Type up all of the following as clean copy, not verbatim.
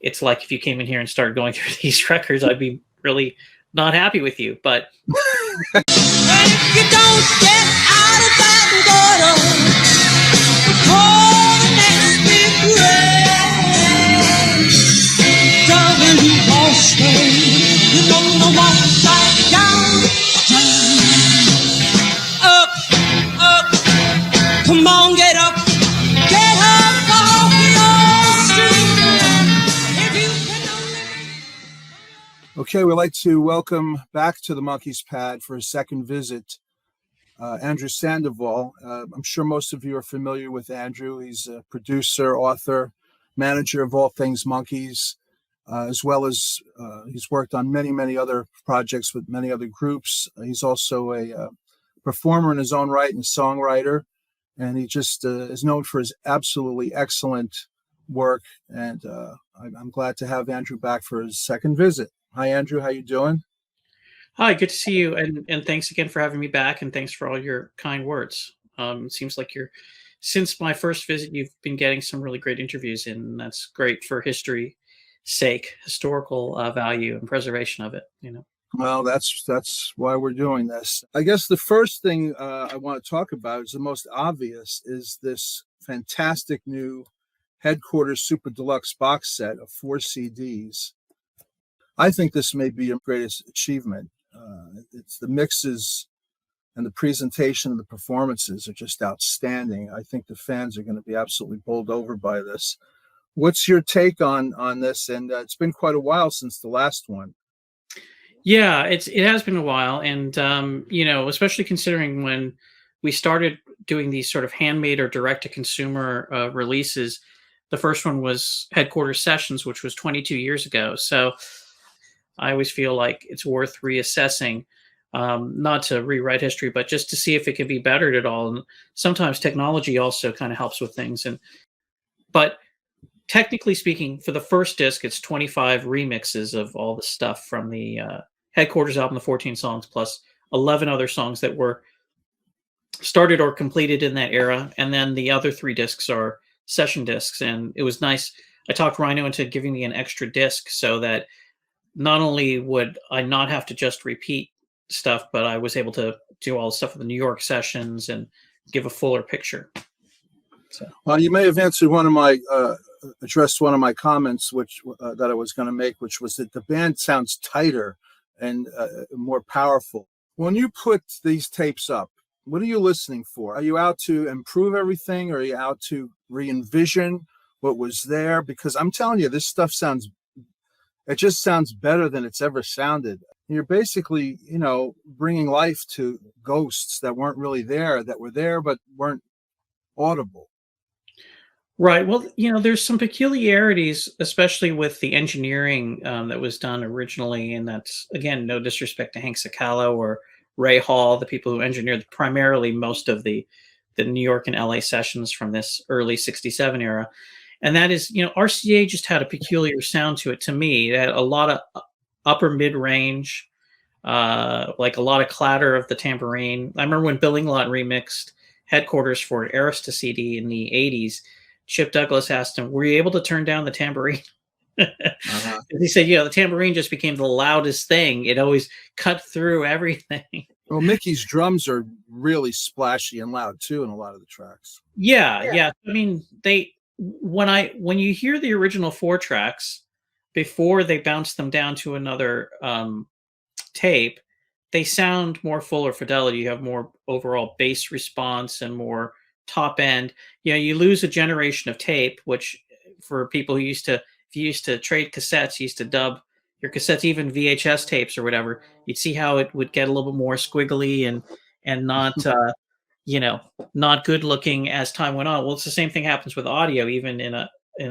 it's like if you came in here and started going through these records, I'd be really not happy with you. But and if you don't get out of that water, call the next big wave. W Austin, you're gonna walk right down, up, up. Come on, get up off your street. If you can only... Okay, we'd like to welcome back to the Monkees Pad for his second visit, Andrew Sandoval. I'm sure most of you are familiar with Andrew. He's a producer, author, manager of all things Monkees, as well as he's worked on many, many other projects with many other groups. He's also a performer in his own right and songwriter, and he just is known for his absolutely excellent work. And I'm glad to have Andrew back for his second visit. Hi, Andrew. How you doing? hi, good to see you, and thanks again for having me back, and thanks for all your kind words. It seems like since my first visit, you've been getting some really great interviews, and that's great for history's sake, historical value and preservation of it. Well, that's why we're doing this. I guess the first thing I want to talk about is the most obvious, is this fantastic new Headquarters Super Deluxe box set of 4 CDs. I think this may be your greatest achievement. It's the mixes and the presentation of the performances are just outstanding. I think the fans are going to be absolutely bowled over by this. What's your take on this? And it's been quite a while since the last one. Yeah, it has been a while, and especially considering when we started doing these sort of handmade or direct-to-consumer releases. The first one was Headquarters Sessions, which was 22 years ago. So I always feel like it's worth reassessing, not to rewrite history, but just to see if it can be bettered at all. And sometimes technology also kind of helps with things. But technically speaking, for the first disc, it's 25 remixes of all the stuff from the Headquarters album, the 14 songs, plus 11 other songs that were started or completed in that era. And then the other 3 discs are session discs. And it was nice. I talked Rhino into giving me an extra disc so that not only would I not have to just repeat stuff, but I was able to do all the stuff with the New York sessions and give a fuller picture. So, well, you may have answered addressed one of my comments, which that I was going to make, which was that the band sounds tighter and more powerful. When you put these tapes up, what are you listening for? Are you out to improve everything? Or are you out to re-envision what was there? Because I'm telling you, this stuff it just sounds better than it's ever sounded. You're basically, bringing life to ghosts that weren't really there, that were there but weren't audible. right. Well, there's some peculiarities, especially with the engineering that was done originally. And that's, again, no disrespect to Hank Sicalo or Ray Hall, the people who engineered primarily most of the New York and LA sessions from this early 67 era. And that is, RCA just had a peculiar sound to it to me. It had a lot of upper mid-range, like a lot of clatter of the tambourine. I remember when Bill Inglot remixed Headquarters for an Arista CD in the 80s, Chip Douglas asked him, were you able to turn down the tambourine? Uh-huh. He said, the tambourine just became the loudest thing. It always cut through everything. Well, Mickey's drums are really splashy and loud too in a lot of the tracks. Yeah. I mean, when you hear the original 4 tracks before they bounce them down to another tape, they sound more fuller fidelity. You have more overall bass response and more top end. You lose a generation of tape, which for people who if you used to trade cassettes, you used to dub your cassettes, even VHS tapes or whatever, you'd see how it would get a little bit more squiggly and not not good looking as time went on. Well, it's the same thing happens with audio, even in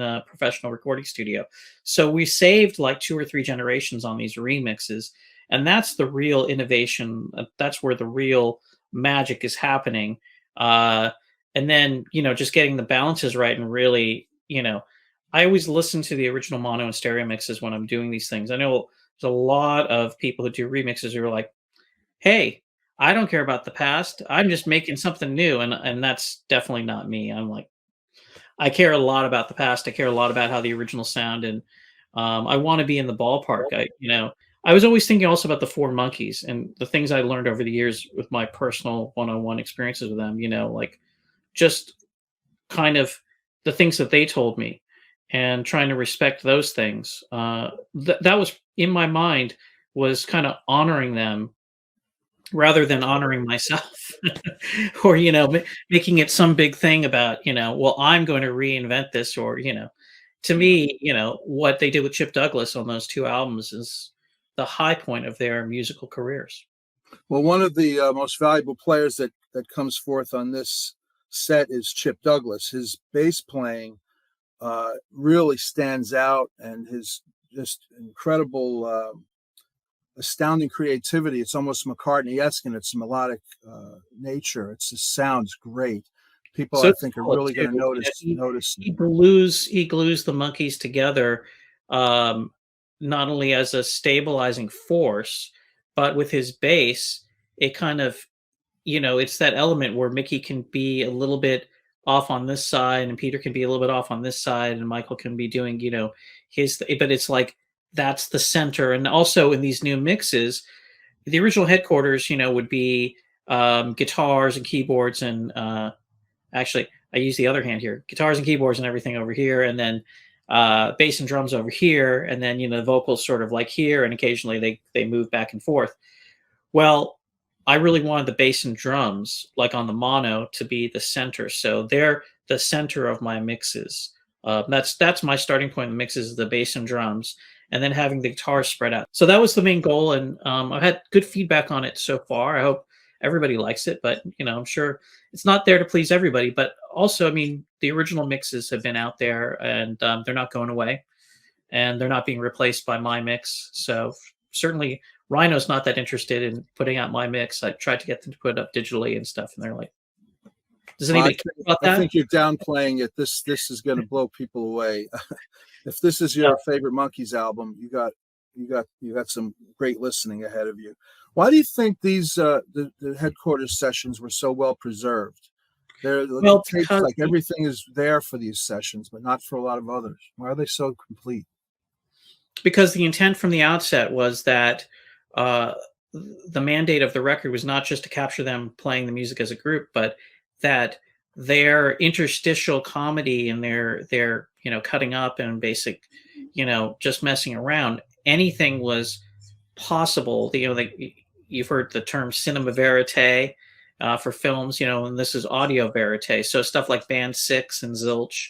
a professional recording studio. So we saved like 2 or 3 generations on these remixes, and that's the real innovation. That's where the real magic is happening. And then, just getting the balances right and really, I always listen to the original mono and stereo mixes when I'm doing these things. I know there's a lot of people who do remixes who are like, hey, I don't care about the past. I'm just making something new. And that's definitely not me. I'm like, I care a lot about the past. I care a lot about how the original sound. And I want to be in the ballpark. I was always thinking also about the Four Monkees and the things I learned over the years with my personal one-on-one experiences with them. Like just kind of the things that they told me and trying to respect those things. That was in my mind, was kind of honoring them rather than honoring myself or making it some big thing about well, I'm going to reinvent this, or to me, what they did with Chip Douglas on those two albums is the high point of their musical careers. Well, one of the most valuable players that comes forth on this set is Chip Douglas. His bass playing really stands out, and his just incredible, astounding creativity. It's almost McCartney-esque in its melodic nature. It just sounds great. People, I think, are really going to notice. He glues the Monkees together, not only as a stabilizing force, but with his bass, it kind of, it's that element where Micky can be a little bit off on this side, and Peter can be a little bit off on this side, and Michael can be doing, but it's like that's the center. And also in these new mixes, the original headquarters, would be guitars and keyboards, and actually I use the other hand here, guitars and keyboards and everything over here, and then bass and drums over here, and then the vocals sort of like here, and occasionally they move back and forth. Well, I really wanted the bass and drums, like on the mono, to be the center. So they're the center of my mixes. That's my starting point in the mixes, the bass and drums, and then having the guitars spread out. So that was the main goal, and I've had good feedback on it so far. I hope everybody likes it, but I'm sure it's not there to please everybody. But also, I mean, the original mixes have been out there, and they're not going away, and they're not being replaced by my mix. So certainly Rhino's not that interested in putting out my mix. I tried to get them to put it up digitally and stuff, and they're like, does anybody care about that? I think you're downplaying it. This is going to blow people away. If this is your favorite Monkees album, you got some great listening ahead of you. Why do you think these the headquarters sessions were so well preserved? Tapes, like everything is there for these sessions, but not for a lot of others. Why are they so complete? Because the intent from the outset was that the mandate of the record was not just to capture them playing the music as a group, but that their interstitial comedy and their cutting up and basic just messing around, anything was possible. You've heard the term cinema verite for films, and this is audio verite. So stuff like Band 6 and Zilch,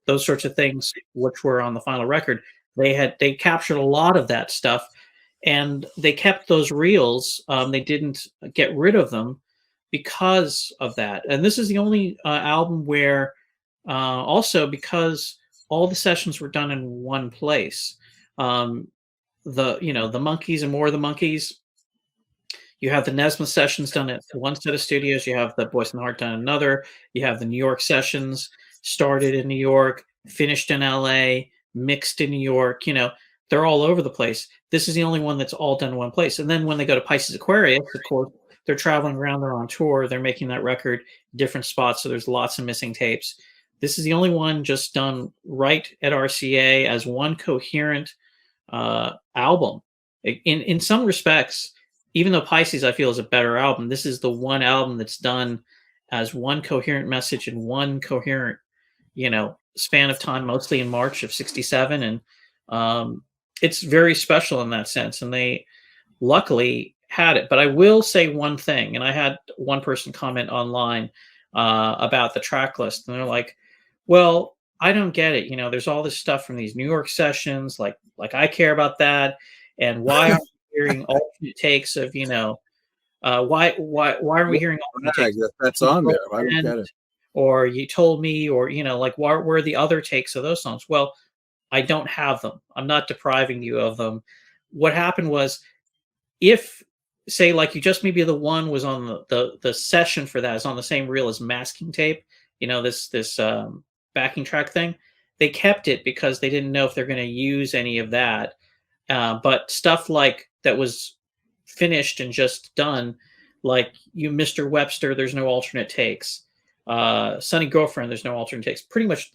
those sorts of things, which were on the final record, they captured a lot of that stuff, and they kept those reels. They didn't get rid of them because of that. And this is the only album where also, because all the sessions were done in one place, the Monkees and More of the Monkees, you have the Nesmith sessions done at one set of studios, you have the Boyce and Hart done another, you have the New York sessions started in New York, finished in LA, mixed in New York. They're all over the place. This is the only one that's all done in one place. And then when they go to Pisces Aquarius, of course, they're traveling around, they're on tour, they're making that record different spots, so there's lots of missing tapes. This is the only one just done right at RCA as one coherent album. In some respects, even though Pisces I feel is a better album, this is the one album that's done as one coherent message in one coherent span of time, mostly in March of '67, and it's very special in that sense, and they luckily had it. But I will say one thing, and I had one person comment online about the track list, and they're like, well, I don't get it. There's all this stuff from these New York sessions, like I care about that, and why aren't we hearing alternate takes of why aren't we hearing alternate takes? That's on there. I don't get it. Or you told me, or where are the other takes of those songs? Well, I don't have them. I'm not depriving you of them. What happened was, if say like you just maybe the one was on the session for that is on the same reel as masking tape, this backing track thing, they kept it because they didn't know if they're going to use any of that. But stuff like that was finished and just done, like Mr. Webster, there's no alternate takes. Sunny Girlfriend, there's no alternate takes. Pretty much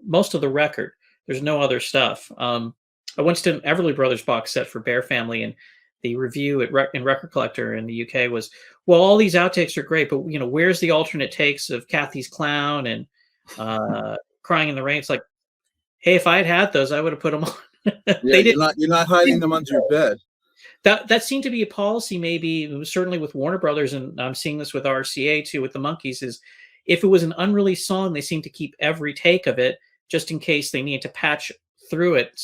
most of the record, there's no other stuff. I once did an Everly Brothers box set for Bear Family, and the review in Record Collector in the UK was, well, all these outtakes are great, but where's the alternate takes of Kathy's Clown and Crying in the Rain? It's like, hey, if I had had those, I would have put them on. Yeah, you're not hiding them under your bed. That seemed to be a policy, maybe certainly with Warner Brothers, and I'm seeing this with RCA too, with the Monkees, is if it was an unreleased song, they seem to keep every take of it just in case they need to patch through it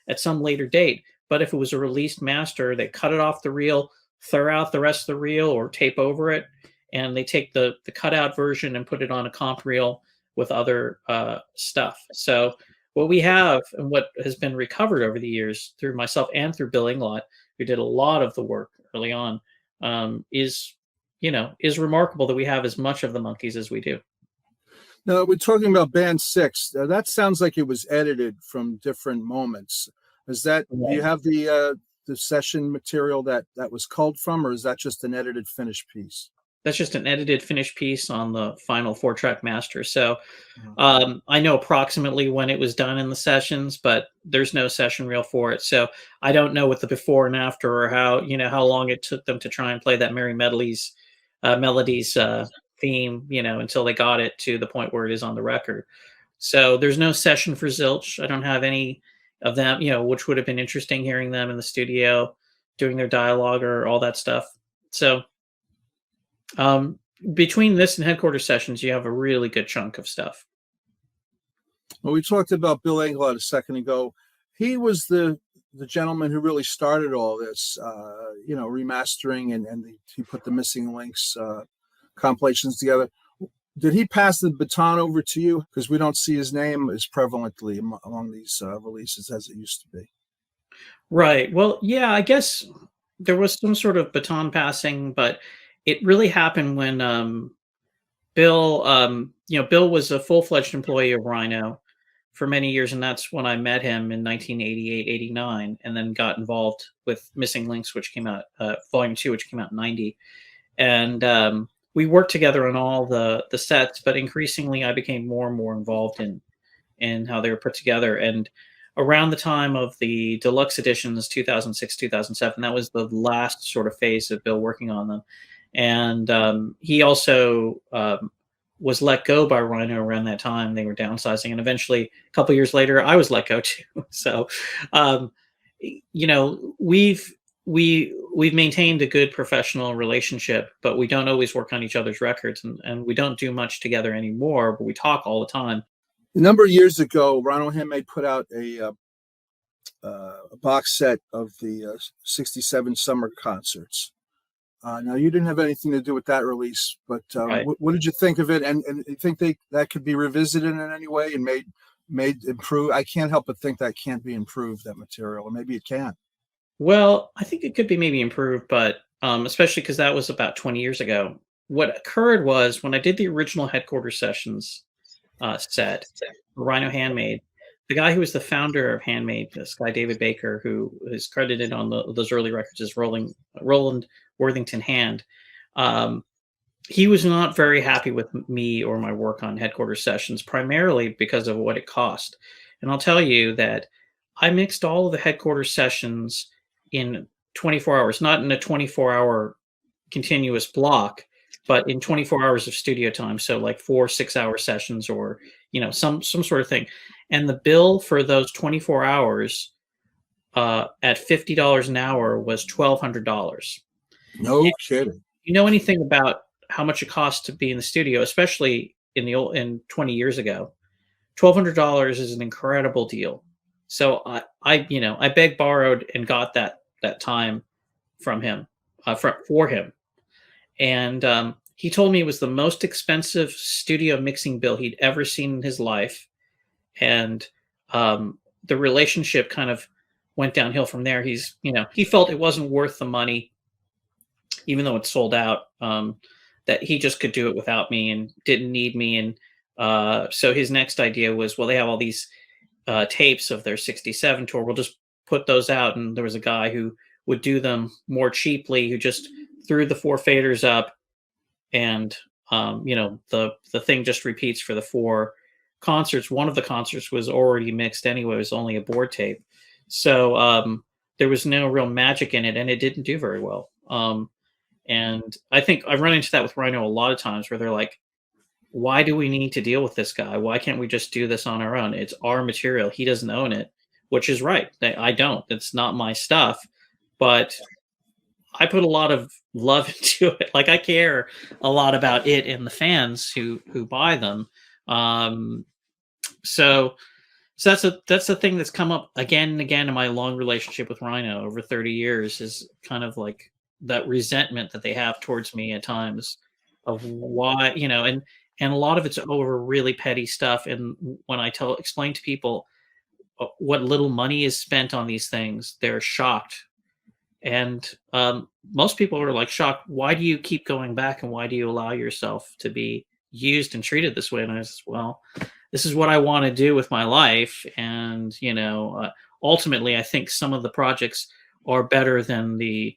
at some later date. But if it was a released master, they cut it off the reel, throw out the rest of the reel, or tape over it, and they take the cutout version and put it on a comp reel with other stuff. So what we have, and what has been recovered over the years through myself and through Bill Inglot, who did a lot of the work early on, is remarkable that we have as much of the Monkees as we do. Now, we're talking about Band 6. That sounds like it was edited from different moments. Is that, do you have the session material that was culled from, or is that just an edited finished piece? That's just an edited finished piece on the final 4-track master. So I know approximately when it was done in the sessions, but there's no session reel for it. So I don't know what the before and after, or how long it took them to try and play that Merry Melodies theme, until they got it to the point where it is on the record. So there's no session for Zilch. I don't have any of them, which would have been interesting, hearing them in the studio doing their dialogue or all that stuff. So between this and Headquarters sessions, you have a really good chunk of stuff. Well, we talked about Bill Inglot a second ago. He was the gentleman who really started all this, remastering, and he put the Missing Links compilations together. Did he pass the baton over to you? Because we don't see his name as prevalently among these releases as it used to be. Right. Well, yeah, I guess there was some sort of baton passing, but it really happened when Bill, Bill was a full-fledged employee of Rhino for many years, and that's when I met him in 1988, 89, and then got involved with Missing Links, which came out, Volume 2, which came out in 90. And we worked together on all the sets, but increasingly I became more and more involved in how they were put together. And around the time of the deluxe editions, 2006, 2007, that was the last sort of phase of Bill working on them. And he also was let go by Rhino around that time. They were downsizing, and eventually, a couple years later, I was let go too. So, we've maintained a good professional relationship, but we don't always work on each other's records, and we don't do much together anymore. But we talk all the time. A number of years ago, Ronald Handmade put out a box set of the '67 summer concerts. Now, you didn't have anything to do with that release, but Right. What did you think of it? And you think that could be revisited in any way and made improve? I can't help but think that can't be improved, that material, or maybe it can. Well, I think it could be maybe improved, but especially because that was about 20 years ago. What occurred was, when I did the original Headquarters sessions set, Rhino Handmade, the guy who was the founder of Handmade, this guy David Baker, who is credited on those early records as Roland Worthington Hand, he was not very happy with me or my work on Headquarters sessions, primarily because of what it cost. And I'll tell you that I mixed all of the Headquarters sessions in 24 hours, not in a 24-hour continuous block, but in 24 hours of studio time. So like 4 6-hour sessions, or some sort of thing. And the bill for those 24 hours at $50 an hour was $1,200. No kidding. You know anything about how much it costs to be in the studio, especially in 20 years ago? $1,200 is an incredible deal. So I begged, borrowed, and got that time from him, for him. And he told me it was the most expensive studio mixing bill he'd ever seen in his life. And the relationship kind of went downhill from there. He felt it wasn't worth the money, even though it sold out, that he just could do it without me and didn't need me. And so his next idea was, well, they have all these tapes of their 67 tour. We'll just put those out. And there was a guy who would do them more cheaply, who just threw the 4 faders up, and the thing just repeats for the 4 concerts. One of the concerts was already mixed anyway. It was only a board tape. So there was no real magic in it, and it didn't do very well. And I think I've run into that with Rhino a lot of times, where they're like, why do we need to deal with this guy? Why can't we just do this on our own? It's our material. He doesn't own it, which is right. I don't. It's not my stuff, but I put a lot of love into it. Like, I care a lot about it and the fans who buy them. Um, so that's a thing that's come up again and again in my long relationship with Rhino over 30 years, is kind of like that resentment that they have towards me at times, of why, and a lot of it's over really petty stuff. And when I explain to people what little money is spent on these things, they're shocked. And most people are like shocked. Why do you keep going back, and why do you allow yourself to be used and treated this way? And I said, well, this is what I want to do with my life. And, ultimately, I think some of the projects are better than the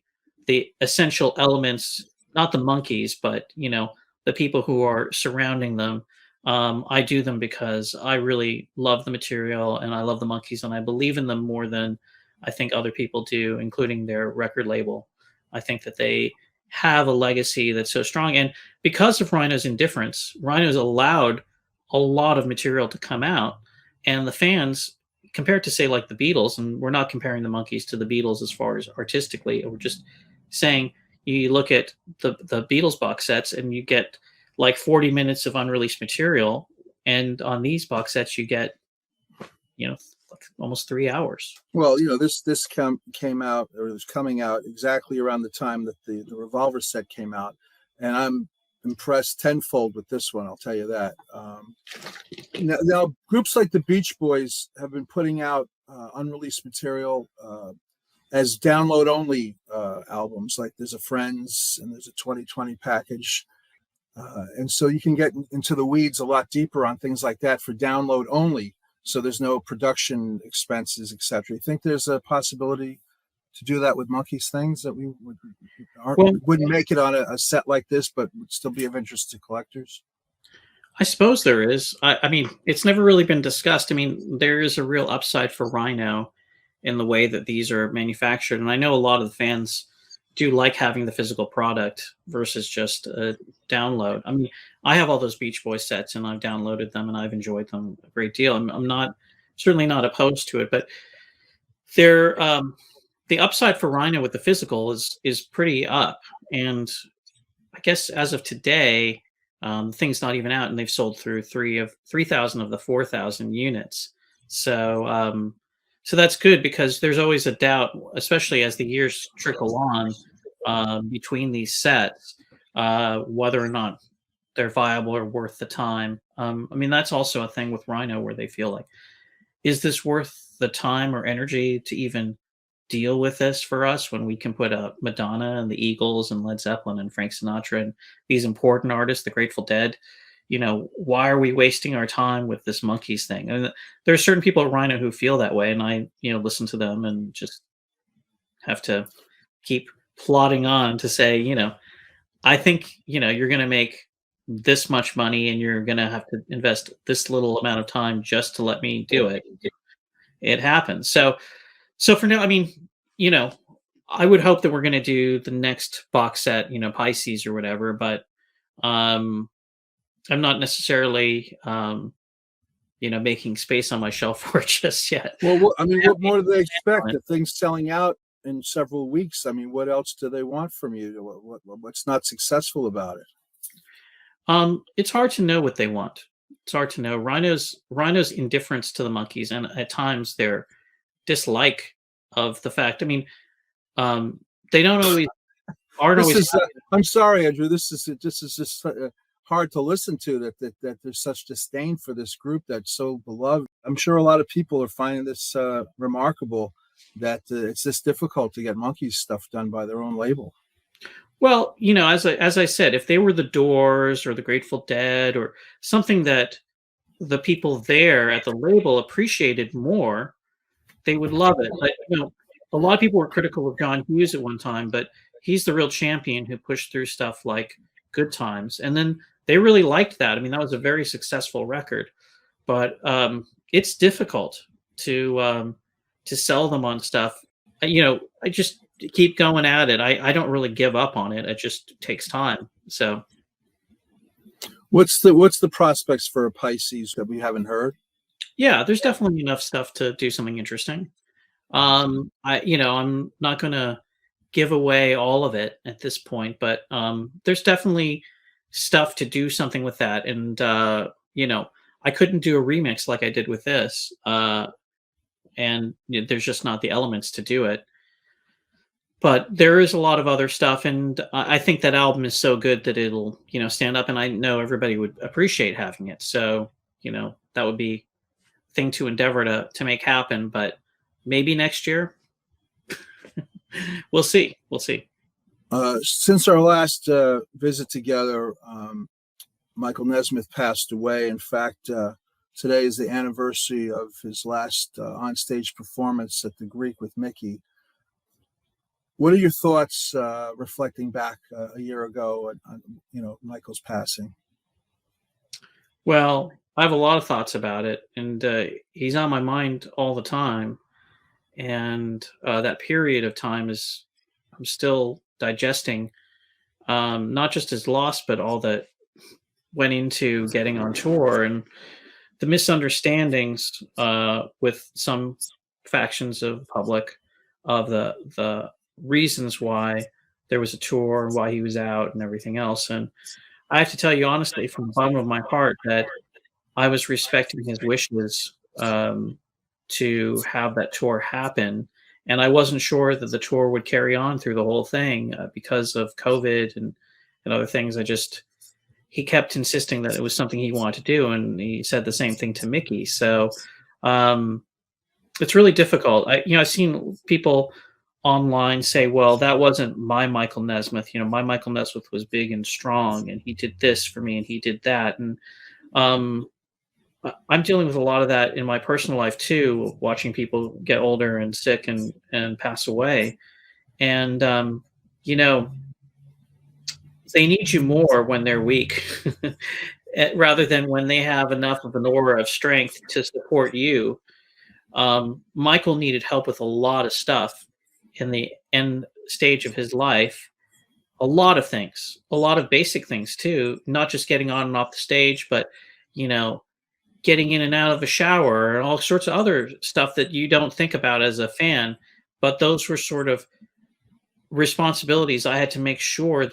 essential elements, not the Monkees, but, the people who are surrounding them. I do them because I really love the material, and I love the Monkees, and I believe in them more than I think other people do, including their record label. I think that they have a legacy that's so strong. And because of Rhino's indifference, Rhino's allowed a lot of material to come out. And the fans, compared to, say, like the Beatles, and we're not comparing the Monkees to the Beatles as far as artistically, we're just saying, you look at the Beatles box sets and you get like 40 minutes of unreleased material. And on these box sets, you get, almost 3 hours. Well, this came out, or was coming out exactly around the time that the Revolver set came out, and I'm impressed tenfold with this one. I'll tell you that. Now, groups like the Beach Boys have been putting out unreleased material as download only albums. Like there's a Friends and there's a 2020 package. And so you can get into the weeds a lot deeper on things like that for download only. So there's no production expenses, etc. You think there's a possibility to do that with Monkees things that we wouldn't make it on a set like this, but would still be of interest to collectors? I suppose there is. I mean, it's never really been discussed. I mean, there is a real upside for Rhino in the way that these are manufactured. And I know a lot of the fans do like having the physical product versus just a download. I mean, I have all those Beach Boys sets and I've downloaded them and I've enjoyed them a great deal. I'm certainly not opposed to it, but they're, the upside for Rhino with the physical is pretty up. And I guess as of today, the thing's not even out, and they've sold through 3,000 of the 4,000 units. So that's good, because there's always a doubt, especially as the years trickle on between these sets, whether or not they're viable or worth the time. I mean, that's also a thing with Rhino, where they feel like, is this worth the time or energy to even deal with this for us, when we can put Madonna and the Eagles and Led Zeppelin and Frank Sinatra and these important artists, the Grateful Dead? Why are we wasting our time with this Monkees thing? And there are certain people at Rhino who feel that way, and I, listen to them and just have to keep plodding on to say, I think, you're going to make this much money and you're going to have to invest this little amount of time just to let me do it. It happens. So for now, I mean, I would hope that we're going to do the next box set, Pisces or whatever, but I'm not necessarily, making space on my shelf for it just yet. Well, what more do they expect? The thing's selling out in several weeks. I mean, what else do they want from you? What's not successful about it? It's hard to know what they want. It's hard to know. Rhino's indifference to the Monkees, and at times their dislike of the fact. I mean, they don't always aren't always. I'm sorry, Andrew. This is just hard to listen to, that there's such disdain for this group that's so beloved. I'm sure a lot of people are finding this remarkable, that it's this difficult to get Monkees stuff done by their own label. Well, as I said, if they were the Doors or the Grateful Dead or something that the people there at the label appreciated more, they would love it. But a lot of people were critical of John Hughes at one time, but he's the real champion who pushed through stuff like Good Times, and then they really liked that. I mean, that was a very successful record, but it's difficult to to sell them on stuff, I just keep going at it. I don't really give up on it. It just takes time. So What's the prospects for a Pisces that we haven't heard? yeah, there's definitely enough stuff to do something interesting. I'm not going to give away all of it at this point, but there's definitely stuff to do something with that. And I couldn't do a remix like I did with this, and there's just not the elements to do it. But there is a lot of other stuff, and I think that album is so good that it'll stand up, and I know everybody would appreciate having it. So that would be a thing to endeavor to make happen. But maybe next year. We'll see. Since our last visit together, Michael Nesmith passed away. In fact, today is the anniversary of his last onstage performance at the Greek with Micky. What are your thoughts reflecting back a year ago on Michael's passing? Well, I have a lot of thoughts about it, and he's on my mind all the time. And that period of time I'm still digesting, not just his loss, but all that went into getting on tour and the misunderstandings with some factions of the public of the reasons why there was a tour, why he was out, and everything else. And I have to tell you honestly, from the bottom of my heart, that I was respecting his wishes to have that tour happen. And I wasn't sure that the tour would carry on through the whole thing because of COVID and other things. He kept insisting that it was something he wanted to do. And he said the same thing to Micky. So it's really difficult. I've seen people online say, well, that wasn't my Michael Nesmith. My Michael Nesmith was big and strong, and he did this for me, and he did that. And I'm dealing with a lot of that in my personal life too, watching people get older and sick and pass away. And, they need you more when they're weak rather than when they have enough of an aura of strength to support you. Michael needed help with a lot of stuff in the end stage of his life, a lot of things, a lot of basic things too, not just getting on and off the stage, but, getting in and out of a shower and all sorts of other stuff that you don't think about as a fan. But those were sort of responsibilities I had to make sure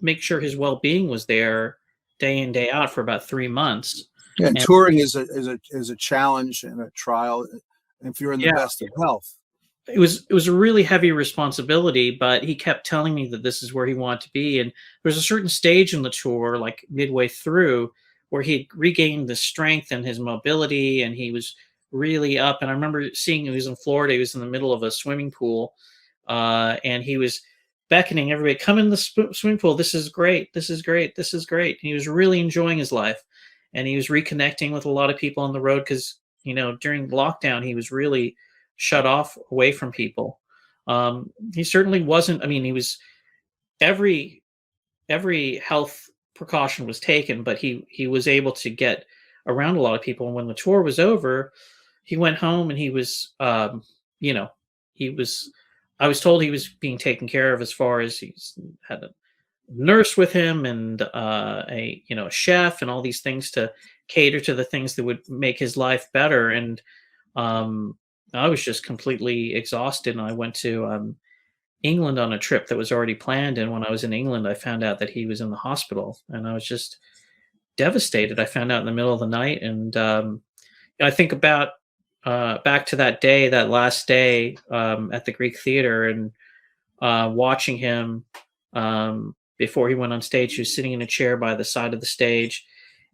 his well-being was there day in, day out for about 3 months. Yeah, and touring is a challenge and a trial if you're in the best of health. It was a really heavy responsibility, but he kept telling me that this is where he wanted to be. And there's a certain stage in the tour, like midway through, where he regained the strength and his mobility, and he was really up. And I remember seeing he was in Florida. He was in the middle of a swimming pool, and he was beckoning everybody, come in the swimming pool. This is great. This is great. This is great. And he was really enjoying his life, and he was reconnecting with a lot of people on the road because, during lockdown, he was really shut off away from people. He certainly wasn't. I mean, he was every health precaution was taken, but he was able to get around a lot of people. And when the tour was over, he went home and he was, I was told he was being taken care of as far as he's had a nurse with him and a chef and all these things to cater to the things that would make his life better. And I was just completely exhausted. And I went to England on a trip that was already planned. And when I was in England, I found out that he was in the hospital, and I was just devastated. I found out in the middle of the night. And I think about back to that day, that last day at the Greek Theater, and watching him before he went on stage. He was sitting in a chair by the side of the stage,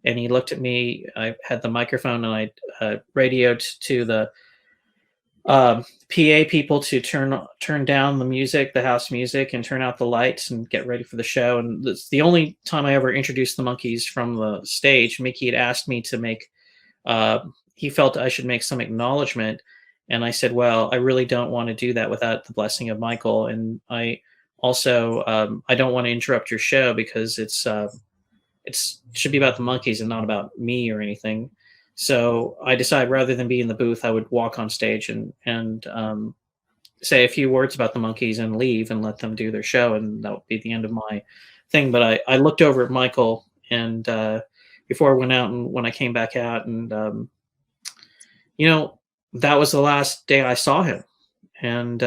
and he looked at me. I had the microphone, and I radioed to the PA people to turn down the music, the house music, and turn out the lights and get ready for the show. And it's the only time I ever introduced the Monkees from the stage. Micky had asked me to make, he felt I should make some acknowledgement. And I said, well, I really don't want to do that without the blessing of Michael. And I also, I don't want to interrupt your show because it should be about the Monkees and not about me or anything. So I decided rather than be in the booth, I would walk on stage and say a few words about the Monkees and leave and let them do their show, and that would be the end of my thing. But I looked over at Michael and before I went out, and when I came back out, and you know, that was the last day I saw him, and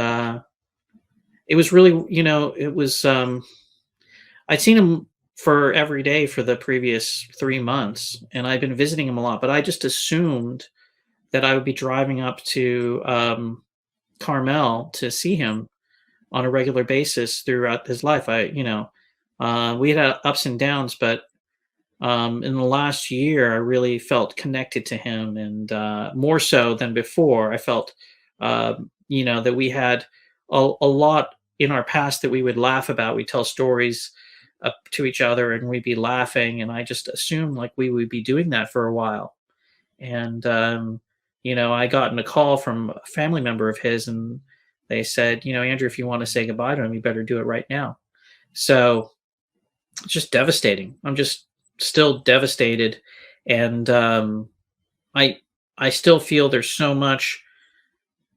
it was really, it was. I'd seen him for every day for the previous 3 months, and I'd been visiting him a lot, but I just assumed that I would be driving up to Carmel to see him on a regular basis throughout his life. We had ups and downs, but in the last year, I really felt connected to him, and more so than before. I felt, that we had a lot in our past that we would laugh about. We tell stories to each other, and we'd be laughing, and I just assumed like we would be doing that for a while. And I got a call from a family member of his, and they said, Andrew, if you want to say goodbye to him, you better do it right now. So it's just devastating. I'm just still devastated, and I still feel there's so much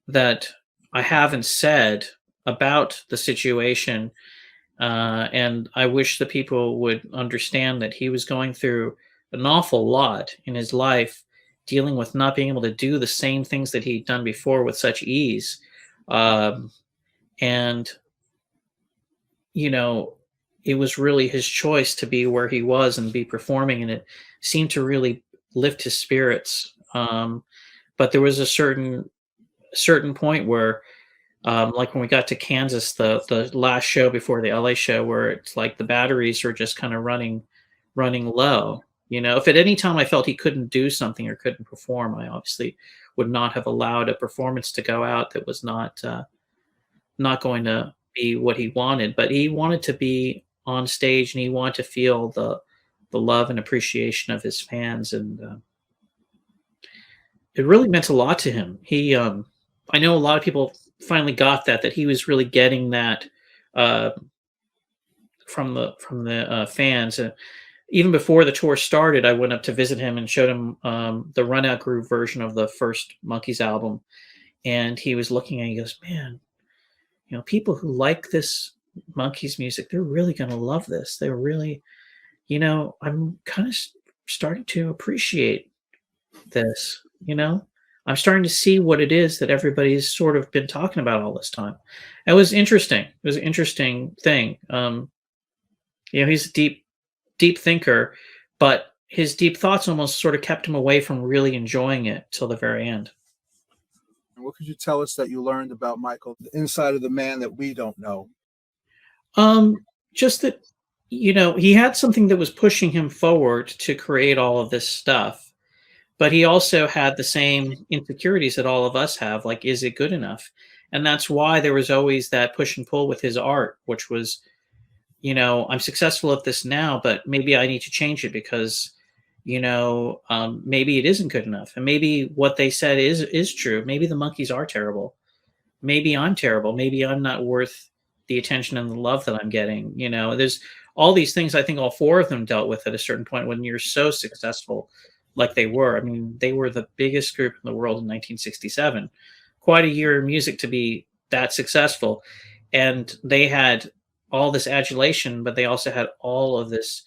that I haven't said about the situation, and I wish the people would understand that he was going through an awful lot in his life, dealing with not being able to do the same things that he'd done before with such ease, and it was really his choice to be where he was and be performing, and it seemed to really lift his spirits. But there was a certain point where, like when we got to Kansas, the last show before the LA show, where it's like the batteries were just kind of running low. If at any time I felt he couldn't do something or couldn't perform, I obviously would not have allowed a performance to go out that was not going to be what he wanted. But he wanted to be on stage, and he wanted to feel the love and appreciation of his fans, and it really meant a lot to him. He, I know a lot of people finally got that he was really getting that from the fans. Even before the tour started, I went up to visit him and showed him the Run Out Groove version of the first Monkees album, and he was looking at it, he goes, man, people who like this Monkees music, they're really going to love this. They're really, I'm kind of starting to appreciate this, I'm starting to see what it is that everybody's sort of been talking about all this time. It was interesting. It was an interesting thing. He's a deep thinker, but his deep thoughts almost sort of kept him away from really enjoying it till the very end. What could you tell us that you learned about Michael, the inside of the man that we don't know? Just that, he had something that was pushing him forward to create all of this stuff, but he also had the same insecurities that all of us have. Like, is it good enough? And that's why there was always that push and pull with his art, which was, I'm successful at this now, but maybe I need to change it because, maybe it isn't good enough. And maybe what they said is true. Maybe the Monkees are terrible. Maybe I'm terrible. Maybe I'm not worth the attention and the love that I'm getting. There's all these things. I think all four of them dealt with at a certain point when you're so successful like they were. I mean, they were the biggest group in the world in 1967. Quite a year of music to be that successful. And they had all this adulation, but they also had all of this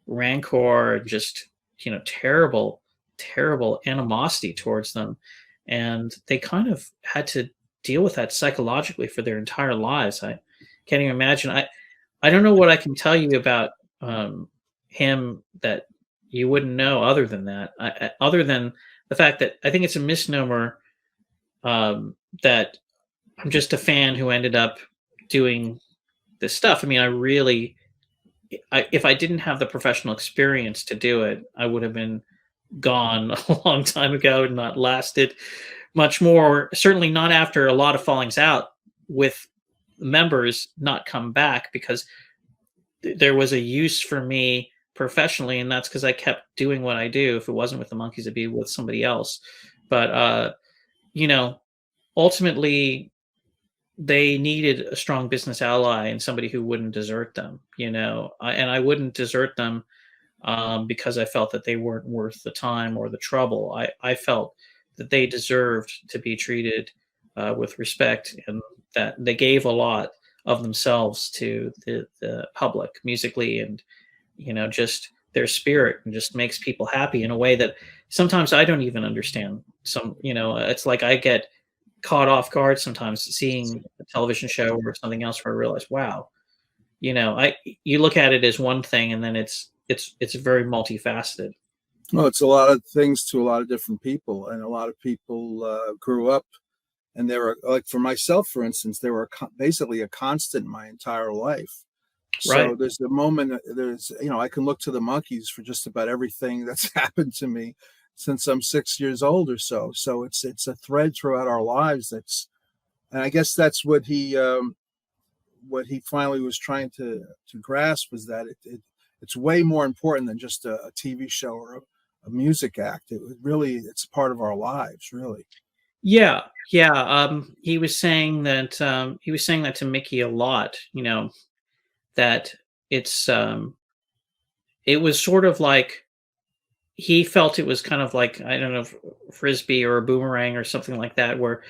rancor and just, terrible animosity towards them. And they kind of had to deal with that psychologically for their entire lives. I can't even imagine. I don't know what I can tell you about him that you wouldn't know other than that, other than the fact that I think it's a misnomer that I'm just a fan who ended up doing this stuff. I mean, if I didn't have the professional experience to do it, I would have been gone a long time ago and not lasted much more. Certainly not after a lot of fallings out with members not come back, because there was a use for me professionally, and that's because I kept doing what I do. If it wasn't with the Monkees, it'd be with somebody else. But ultimately they needed a strong business ally and somebody who wouldn't desert them, and I wouldn't desert them because I felt that they weren't worth the time or the trouble. I felt that they deserved to be treated with respect, and that they gave a lot of themselves to the public musically, and just their spirit, and just makes people happy in a way that sometimes I don't even understand. It's like I get caught off guard sometimes seeing a television show or something else where I realize, wow, I you look at it as one thing, and then it's very multifaceted. Well, it's a lot of things to a lot of different people, and a lot of people grew up, and they were like, for myself, for instance, they were basically a constant my entire life. Right. So there's a moment, I can look to the Monkees for just about everything that's happened to me since I'm 6 years old or so. So it's a thread throughout our lives. And I guess that's what he finally was trying to grasp, was that it's way more important than just a TV show or a music act. It's part of our lives, really. Yeah, yeah. He was saying that to Mickey a lot. That it's it was sort of like he felt it was kind of like, I don't know, frisbee or a boomerang or something like that, where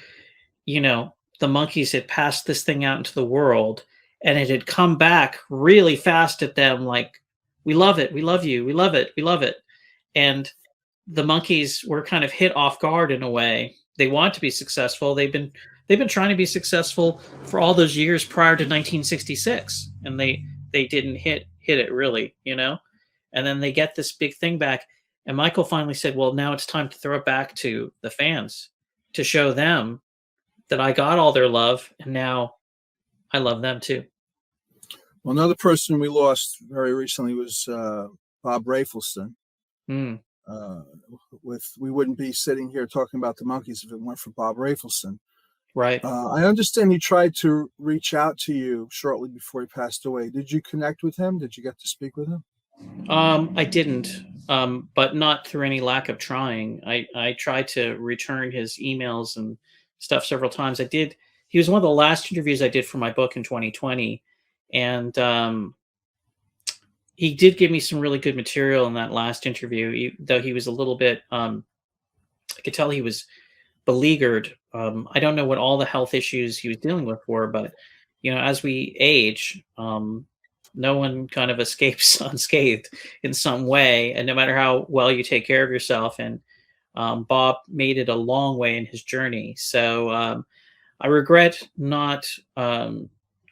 the Monkees had passed this thing out into the world, and it had come back really fast at them, like, we love it, we love you, we love it, we love it. And the Monkees were kind of hit off guard in a way. They want to be successful. They've been trying to be successful for all those years prior to 1966, and they didn't hit it really. And then they get this big thing back, and Michael finally said, well, now it's time to throw it back to the fans, to show them that I got all their love, and now I love them too. Well, another person we lost very recently was Bob Rafelson. Mm. We wouldn't be sitting here talking about the Monkees if it weren't for Bob Rafelson. Right. I understand he tried to reach out to you shortly before he passed away. Did you connect with him? Did you get to speak with him? I didn't, but not through any lack of trying. I tried to return his emails and stuff several times. I did. He was one of the last interviews I did for my book in 2020, and he did give me some really good material in that last interview, though he was a little bit. I could tell he was beleaguered. I don't know what all the health issues he was dealing with were, but as we age, no one kind of escapes unscathed in some way, and no matter how well you take care of yourself. And Bob made it a long way in his journey. So I regret not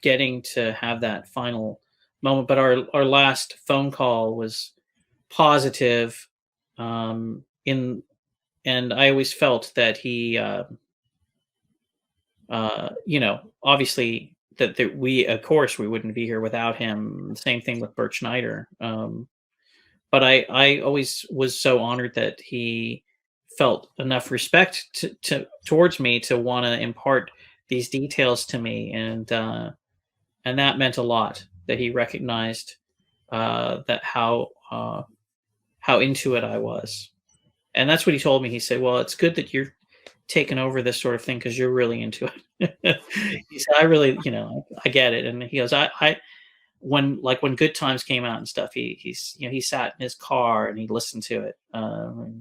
getting to have that final moment, but our last phone call was positive. And I always felt that he, obviously that we, of course, we wouldn't be here without him. Same thing with Bert Schneider. But I always was so honored that he felt enough respect towards me to want to impart these details to me, and that meant a lot, that he recognized that how into it I was. And that's what he told me. He said, well, it's good that you're taking over this sort of thing, because you're really into it. He said, I really, I get it. And he goes, when Good Times came out and stuff, he sat in his car and he listened to it.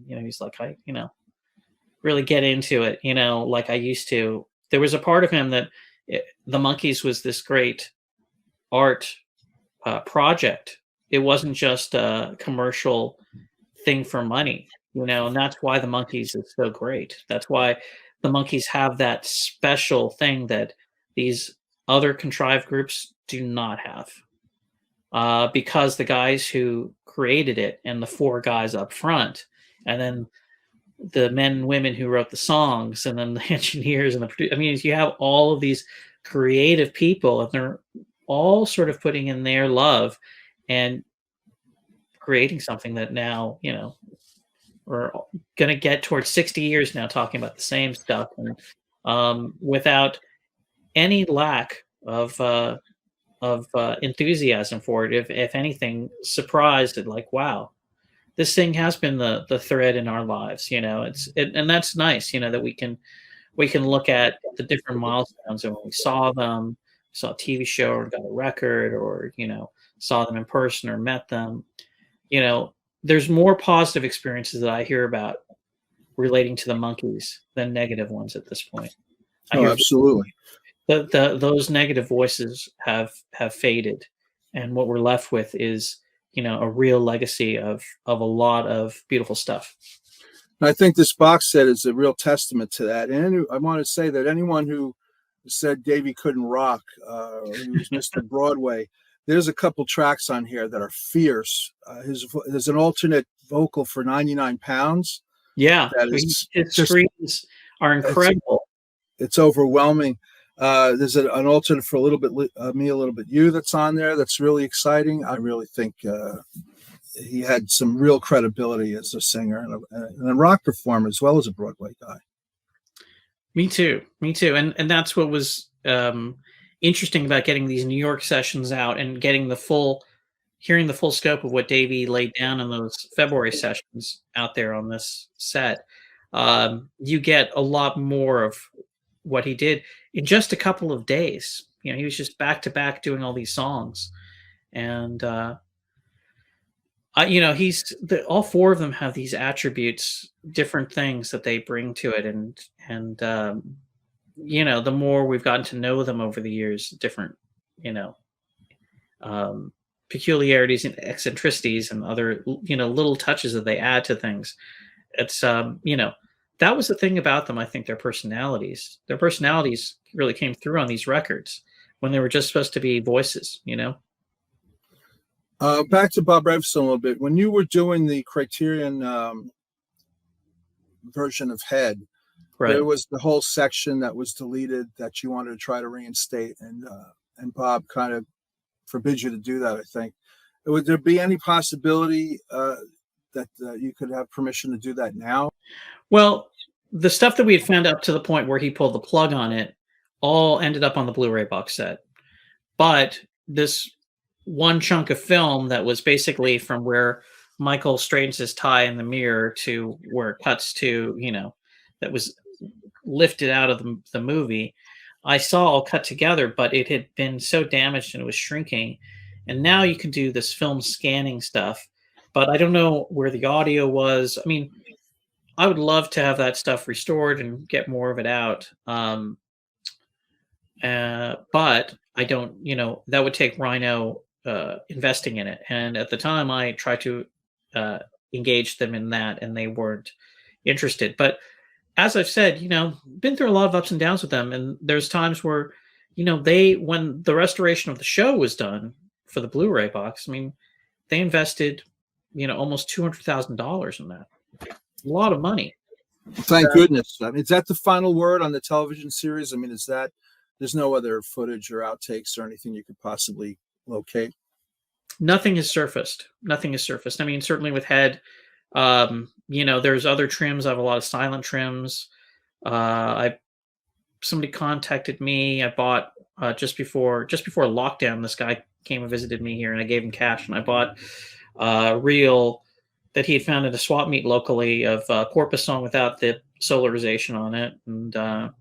He's like, I really get into it, like I used to. There was a part of him that the Monkees was this great art project. It wasn't just a commercial thing for money, and that's why the Monkees is so great. That's why the Monkees have that special thing that these other contrived groups do not have. Because the guys who created it, and the four guys up front, and then the men and women who wrote the songs, and then the engineers and you have all of these creative people, and they're all sort of putting in their love and creating something that now, we're going to get towards 60 years now talking about the same stuff, and without any lack of enthusiasm for it. If anything, surprised at, like, wow, this thing has been the thread in our lives. And that's nice. That we can look at the different milestones, and when we saw them, saw a TV show or got a record, or saw them in person or met them. you know, there's more positive experiences that I hear about relating to the Monkees than negative ones at this point. I Oh, hear absolutely. those negative voices have faded, and what we're left with is, you know, a real legacy of a lot of beautiful stuff. And I think this box set is a real testament to that. And I want to say that anyone who said Davey couldn't rock, or he was Mr. Broadway, there's a couple tracks on here that are fierce. There's an alternate vocal for 99 pounds. Yeah, That is his just, screams are incredible. it's overwhelming. There's an alternate for a little bit me, a little bit you that's on there. That's really exciting. I really think he had some real credibility as a singer and a rock performer as well as a Broadway guy. Me too. And that's what was interesting about getting these New York sessions out and getting hearing the full scope of what Davey laid down in those February sessions out there on this set. You get a lot more of what he did in just a couple of days. You know, he was just back to back doing all these songs, and you know, all four of them have these attributes, different things that they bring to it, and you know, the more we've gotten to know them over the years, different, you know, peculiarities and eccentricities and other, you know, little touches that they add to things. It's you know, that was the thing about them. I think their personalities really came through on these records when they were just supposed to be voices, you know. Back to Bob Revson a little bit. When you were doing the Criterion version of Head, Right. there was the whole section that was deleted that you wanted to try to reinstate, and Bob kind of forbid you to do that, I think. Would there be any possibility that you could have permission to do that now? Well, the stuff that we had found up to the point where he pulled the plug on it all ended up on the Blu-ray box set. But this one chunk of film that was basically from where Michael straightens his tie in the mirror to where it cuts to, you know, that was lifted out of the movie, I saw all cut together, but it had been so damaged and it was shrinking. And now you can do this film scanning stuff, but I don't know where the audio was. I mean, I would love to have that stuff restored and get more of it out. But I don't, you know, that would take Rhino investing in it. And at the time I tried to engage them in that and they weren't interested. But as I've said, you know, been through a lot of ups and downs with them. And there's times where, you know, when the restoration of the show was done for the Blu-ray box, I mean, they invested, you know, almost $200,000 in that. A lot of money. Thank goodness. I mean, is that the final word on the television series? I mean, there's no other footage or outtakes or anything you could possibly locate? Nothing has surfaced. I mean, certainly with Head, you know, there's other trims. I have a lot of silent trims. Somebody contacted me. I bought just before lockdown. This guy came and visited me here, and I gave him cash, and I bought a reel that he had found at a swap meet locally of Porpoise Song without the solarization on it, and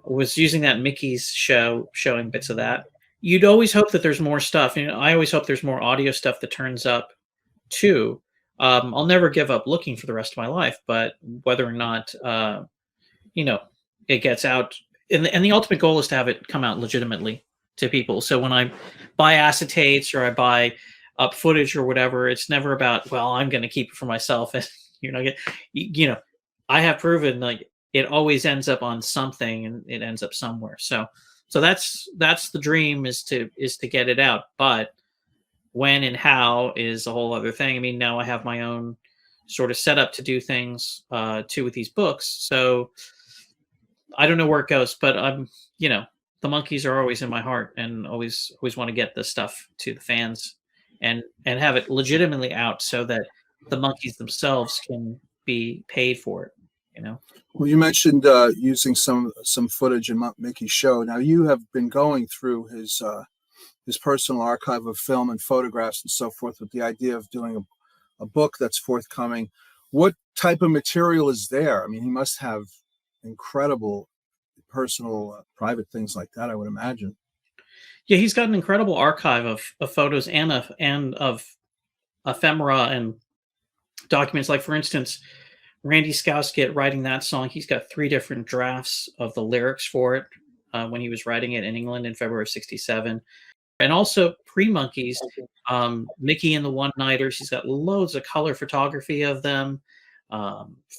was using that in Mickey's show, showing bits of that. You'd always hope that there's more stuff. You know, I always hope there's more audio stuff that turns up too. I'll never give up looking for the rest of my life, but whether or not, you know, it gets out, and the ultimate goal is to have it come out legitimately to people. So when I buy acetates or I buy up footage or whatever, it's never about, well, I'm going to keep it for myself. And you know, I have proven like it always ends up on something, and it ends up somewhere. So that's the dream, is to get it out. But when and how is a whole other thing. I mean, now I have my own sort of setup to do things too with these books. So I don't know where it goes, but I'm, you know, the Monkees are always in my heart, and always want to get this stuff to the fans and have it legitimately out so that the Monkees themselves can be paid for it, you know. Well, you mentioned using some footage in Mickey's show. Now, you have been going through his personal archive of film and photographs and so forth with the idea of doing a book that's forthcoming. What type of material is there? I mean, he must have incredible personal, private things like that, I would imagine. Yeah, he's got an incredible archive of photos and of ephemera and documents. Like, for instance, Randy Skouskit writing that song, he's got 3 different drafts of the lyrics for it when he was writing it in England in February of '67. And also pre-Monkees, Mickey and the One-Nighters, he's got loads of color photography of them,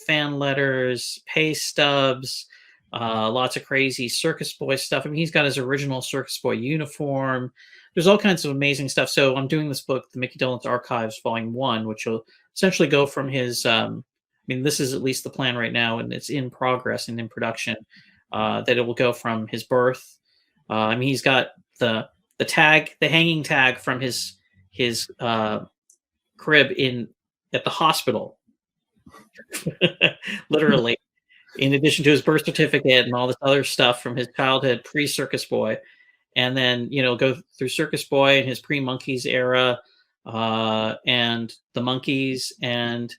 fan letters, pay stubs, lots of crazy Circus Boy stuff. I mean, he's got his original Circus Boy uniform. There's all kinds of amazing stuff. So I'm doing this book, the Micky Dolenz Archives, Volume 1, which will essentially go from his, I mean, this is at least the plan right now, and it's in progress and in production, that it will go from his birth. I mean, he's got the tag, the hanging tag from his crib at the hospital, literally, in addition to his birth certificate and all this other stuff from his childhood pre-Circus Boy. And then, go through Circus Boy and his pre-Monkees era, and the Monkees, and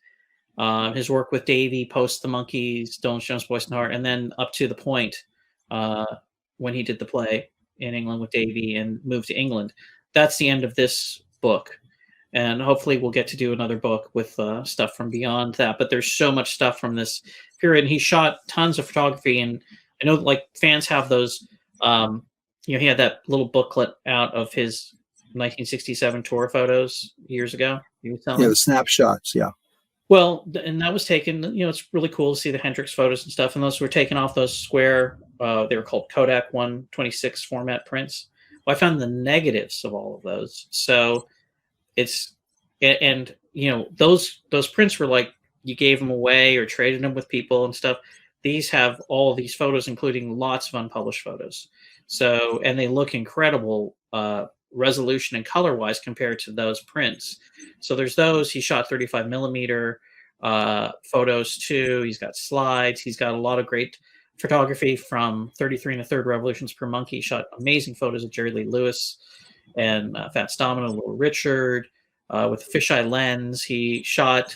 his work with Davy post the Monkees, Dolenz Jones, Boyce and Hart, and then up to the point when he did the play in England with Davy and moved to England. That's the end of this book. And hopefully we'll get to do another book with stuff from beyond that. But there's so much stuff from this period. And he shot tons of photography. And I know, like, fans have those, he had that little booklet out of his 1967 tour photos years ago. He was telling the snapshots. Yeah. Well, and that was taken, it's really cool to see the Hendrix photos and stuff. And those were taken off those square, they were called Kodak 126 format prints. Well, I found the negatives of all of those. So it's, and those prints were like, you gave them away or traded them with people and stuff. These have all of these photos, including lots of unpublished photos. So, and they look incredible, resolution and color wise compared to those prints. So there's those. He shot 35 millimeter photos too. He's got slides. He's got a lot of great photography from 33 and a third revolutions per monkey. He shot amazing photos of Jerry Lee Lewis and Fats Domino, Little Richard, with a fisheye lens. He shot,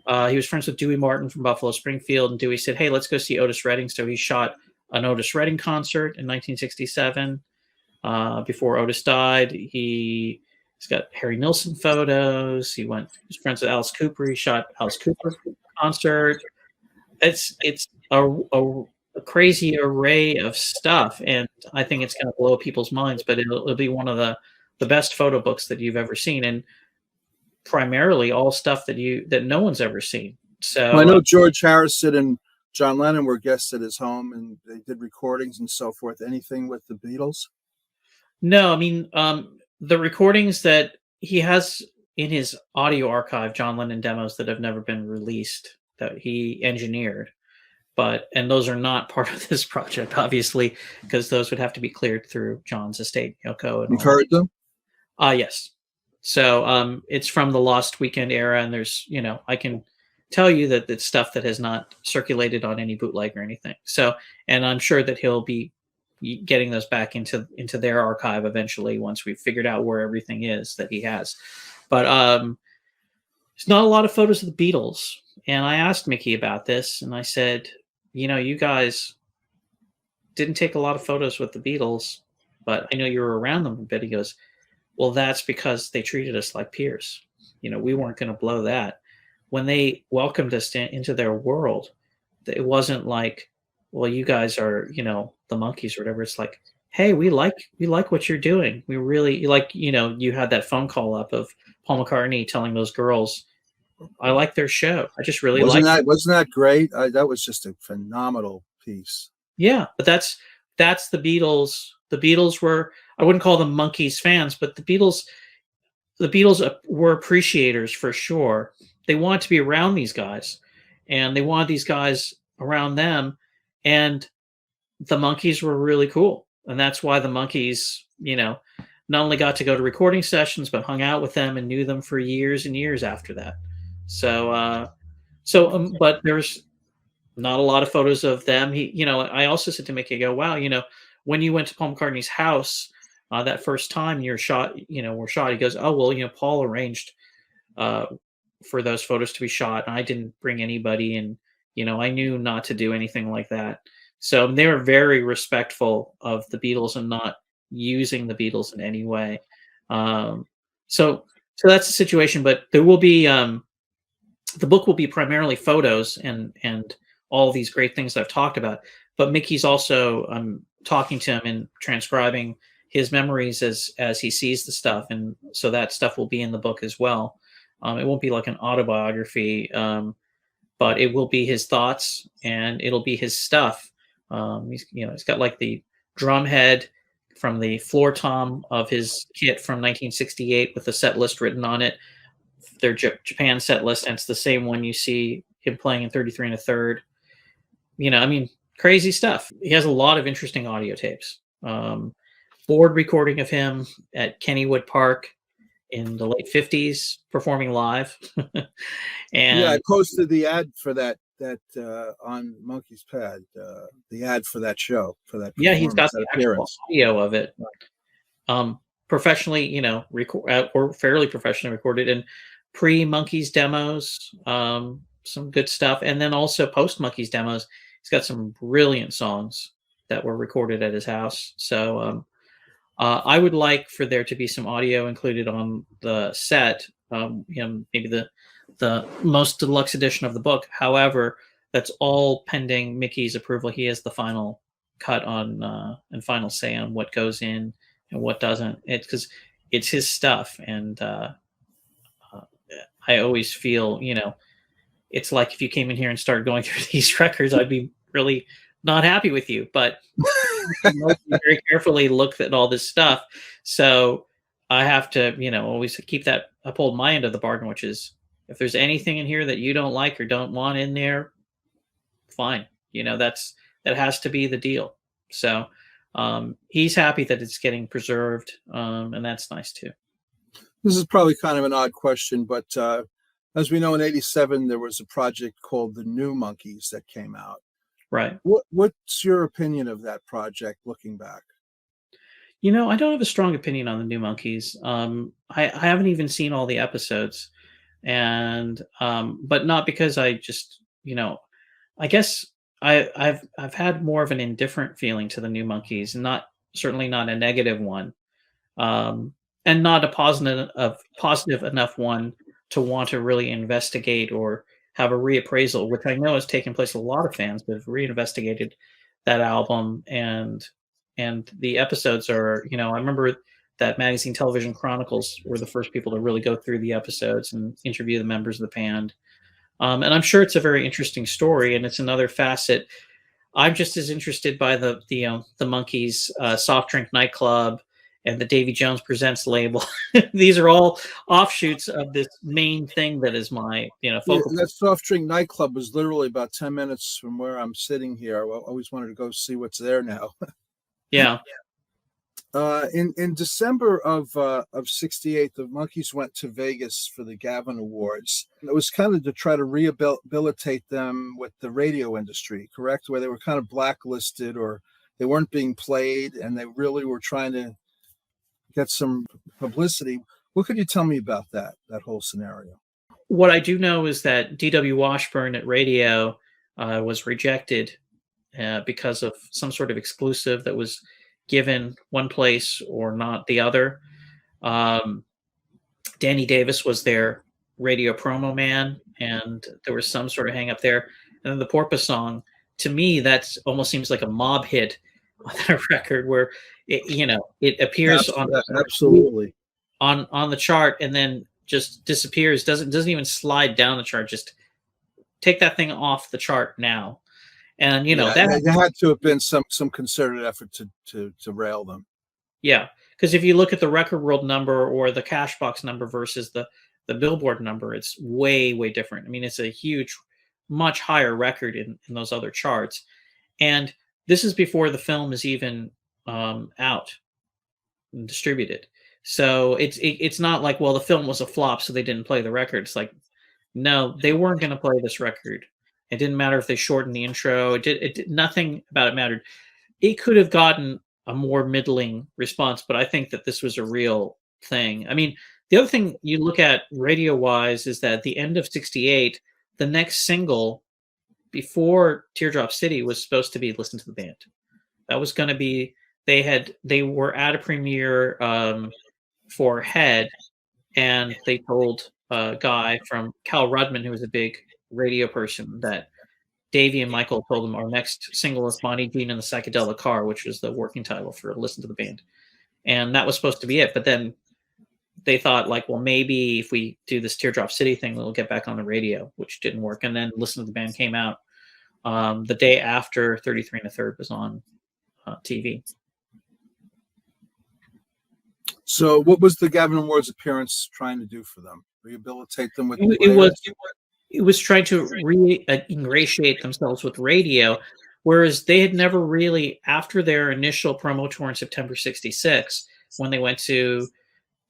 he was friends with Dewey Martin from Buffalo Springfield, and Dewey said, hey, let's go see Otis Redding. So he shot an Otis Redding concert in 1967 before Otis died. He's got Harry Nilsson photos. He was friends with Alice Cooper. He shot Alice Cooper concert. It's a crazy array of stuff, and I think it's going to blow people's minds. But it'll be one of the best photo books that you've ever seen, and primarily all stuff that no one's ever seen. So well, I know George Harrison and John Lennon were guests at his home, and they did recordings and so forth. Anything with the Beatles? No, I mean, the recordings that he has in his audio archive, John Lennon demos that have never been released, that he engineered, and those are not part of this project, obviously, because those would have to be cleared through John's estate, Yoko. And you've heard them? Yes. So it's from the Lost Weekend era, and there's, I can tell you that it's stuff that has not circulated on any bootleg or anything. So, and I'm sure that he'll be getting those back into their archive eventually once we've figured out where everything is that he has. But there's not a lot of photos of the Beatles. And I asked Mickey about this, and I said, you guys didn't take a lot of photos with the Beatles, but I know you were around them a bit. He goes, well, that's because they treated us like peers. We weren't going to blow that. When they welcomed us into their world, it wasn't like, well, you guys are, the Monkees or whatever. It's like, hey, we like what you're doing. We really like, you had that phone call up of Paul McCartney telling those girls, I like their show. I just really wasn't that great? That was just a phenomenal piece. Yeah, but that's the Beatles. The Beatles were, I wouldn't call them Monkees fans, but the Beatles were appreciators for sure. They wanted to be around these guys, and they wanted these guys around them. And the Monkees were really cool. And that's why the Monkees, not only got to go to recording sessions, but hung out with them and knew them for years and years after that. So, but there's not a lot of photos of them. I also said to Mickey, wow, when you went to Paul McCartney's house that first time were shot, he goes, oh, well, Paul arranged for those photos to be shot, and I didn't bring anybody, and I knew not to do anything like that. So they were very respectful of the Beatles and not using the Beatles in any way. So So that's the situation, but there will be the book will be primarily photos and all these great things I've talked about. But Mickey's also talking to him and transcribing his memories as he sees the stuff, and so that stuff will be in the book as well. It won't be like an autobiography, but it will be his thoughts and it'll be his stuff. He's got like the drum head from the floor tom of his kit from 1968 with the set list written on it, their Japan set list, and it's the same one you see him playing in 33 and a third. Crazy stuff. He has a lot of interesting audio tapes. Board recording of him at Kennywood Park in the late 50s performing live. Yeah, I And posted the ad for that on Monkees Pad, the ad for that show, for that yeah, he's got performance, that the actual appearance. audio of it. Professionally, or fairly professionally recorded, and pre-Monkees demos, some good stuff, and then also post-Monkees demos. He's got some brilliant songs that were recorded at his house. So I would like for there to be some audio included on the set. Maybe the most deluxe edition of the book. However, that's all pending Mickey's approval. He has the final cut on and final say on what goes in and what doesn't. It's because it's his stuff, and I always feel, it's like if you came in here and started going through these records, I'd be really not happy with you. But very carefully look at all this stuff, so I have to, always keep that uphold my end of the bargain, which is if there's anything in here that you don't like or don't want in there, fine. That has to be the deal. So he's happy that it's getting preserved, and that's nice too. This is probably kind of an odd question, but as we know, in '87 there was a project called the New Monkees that came out. Right. What's your opinion of that project looking back? I don't have a strong opinion on the New Monkees. I haven't even seen all the episodes, and but not because I just, I guess I've had more of an indifferent feeling to the New Monkees, and certainly not a negative one, and not a positive enough one to want to really investigate or have a reappraisal, which I know has taken place. A lot of fans that have reinvestigated that album, and the episodes are, I remember that Magazine Television Chronicles were the first people to really go through the episodes and interview the members of the band. And I'm sure it's a very interesting story, and it's another facet. I'm just as interested by the Monkees soft drink nightclub and the Davy Jones Presents label. These are all offshoots of this main thing that is my focal. That soft drink nightclub was literally about 10 minutes from where I'm sitting here. I always wanted to go see what's there now. Yeah. In December of '68, the Monkees went to Vegas for the Gavin Awards. It was kind of to try to rehabilitate them with the radio industry, correct? Where they were kind of blacklisted, or they weren't being played, and they really were trying to get some publicity. What could you tell me about that whole scenario? What I do know is that D.W. Washburn at radio was rejected because of some sort of exclusive that was given one place or not the other. Danny Davis was their radio promo man, and there was some sort of hang up there. And then the Porpoise song, to me, that almost seems like a mob hit on that record, where it appears absolutely on the chart and then just disappears. Doesn't even slide down the chart. Just take that thing off the chart now. And that there had to have been some concerted effort to rail them. Yeah, because if you look at the Record World number or the Cashbox number versus the Billboard number, it's way different. I mean, it's a huge, much higher record in those other charts. And this is before the film is even out and distributed. So it's not like, well, the film was a flop, so they didn't play the record. It's like, no, they weren't going to play this record. It didn't matter if they shortened the intro. It did nothing about it mattered. It could have gotten a more middling response, but I think that this was a real thing. I mean, the other thing you look at radio-wise is that at the end of '68, the next single before Teardrop City was supposed to be Listen to the Band. That was going to be, they were at a premiere for Head, and they told a guy from Cal Rudman, who was a big radio person, that Davey and Michael told him our next single is Bonnie Jean and the Psychedelic Car, which was the working title for Listen to the Band. And that was supposed to be it. But then they thought, like, well, maybe if we do this Teardrop City thing, we'll get back on the radio, which didn't work. And then Listen to the Band came out the day after 33 and a Third was on TV. So what was the Gavin Awards appearance trying to do for them? Rehabilitate them with it was trying to ingratiate themselves with radio, whereas they had never really, after their initial promo tour in September '66, when they went to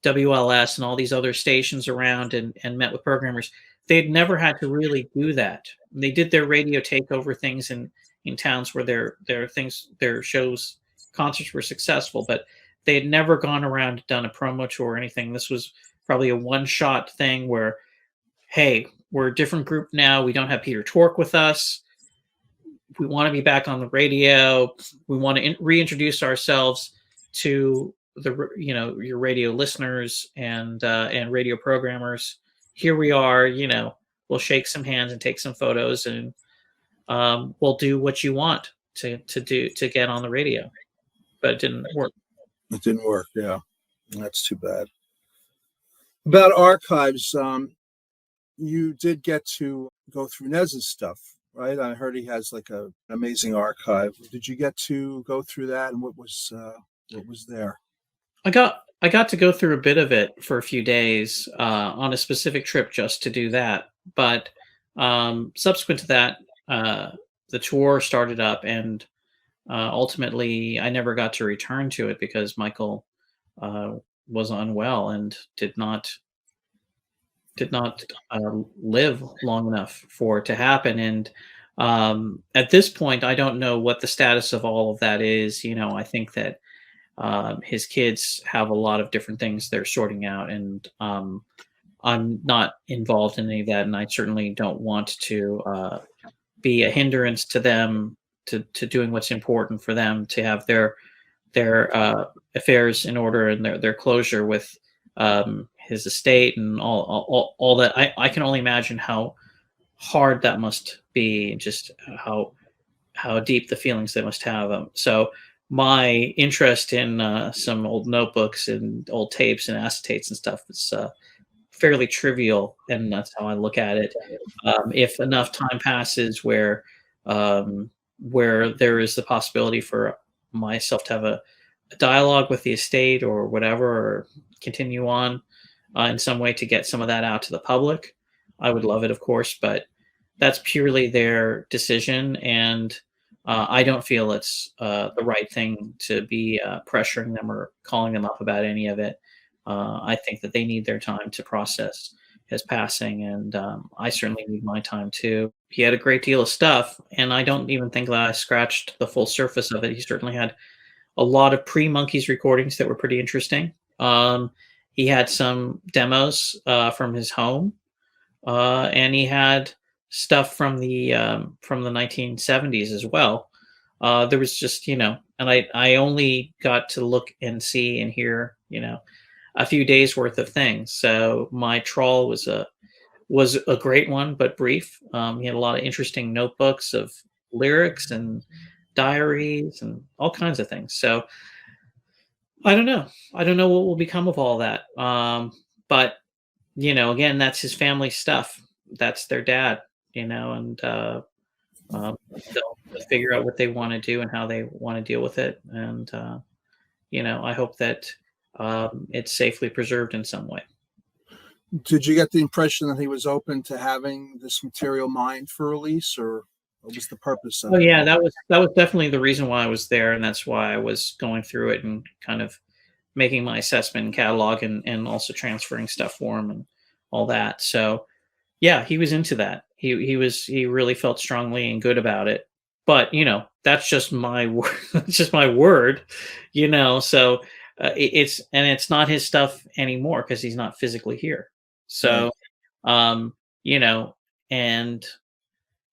WLS and all these other stations around and met with programmers, they had never had to really do that. They did their radio takeover things in towns where their shows, concerts were successful, but they had never gone around and done a promo tour or anything. This was probably a one-shot thing where, hey, we're a different group now. We don't have Peter Tork with us. We want to be back on the radio. We want to reintroduce ourselves to your radio listeners and radio programmers. Here we are. We'll shake some hands and take some photos, and we'll do what you want to get on the radio. But it didn't work. It didn't work. Yeah, that's too bad. About archives, you did get to go through Nez's stuff, right? I heard he has like an amazing archive. Did you get to go through that, and what was there? I got to go through a bit of it for a few days on a specific trip just to do that. But subsequent to that, the tour started up, and ultimately I never got to return to it because Michael was unwell and did not live long enough for it to happen. And at this point, I don't know what the status of all of that is. I think that his kids have a lot of different things they're sorting out, and I'm not involved in any of that, and I certainly don't want to be a hindrance to them to doing what's important for them to have their affairs in order and their closure with his estate and all that. I can only imagine how hard that must be, just how deep the feelings they must have. So my interest in some old notebooks and old tapes and acetates and stuff is fairly trivial, and that's how I look at it. If enough time passes where there is the possibility for myself to have a dialogue with the estate or whatever, or continue on in some way to get some of that out to the public, I would love it, of course, but that's purely their decision, and I don't feel it's the right thing to be pressuring them or calling them up about any of it. I think that they need their time to process his passing, and I certainly need my time too. He had a great deal of stuff, and I don't even think that I scratched the full surface of it. He certainly had a lot of pre-Monkees recordings that were pretty interesting. He had some demos from his home, and he had stuff from the 1970s as well. There was just, and I only got to look and see and hear, a few days worth of things. So my trawl was a great one, but brief. He had a lot of interesting notebooks of lyrics and diaries and all kinds of things. So I don't know what will become of all that. But again, that's his family stuff. That's their dad, and they'll figure out what they want to do and how they want to deal with it. And I hope that it's safely preserved in some way. Did you get the impression that he was open to having this material mined for release, or what was the purpose of it? Oh yeah, that was definitely the reason why I was there, and that's why I was going through it and kind of making my assessment and catalog and also transferring stuff for him and all that. So yeah, he was into that. He really felt strongly and good about it. But that's just my word. It's just my word. So it's not his stuff anymore because he's not physically here. So, and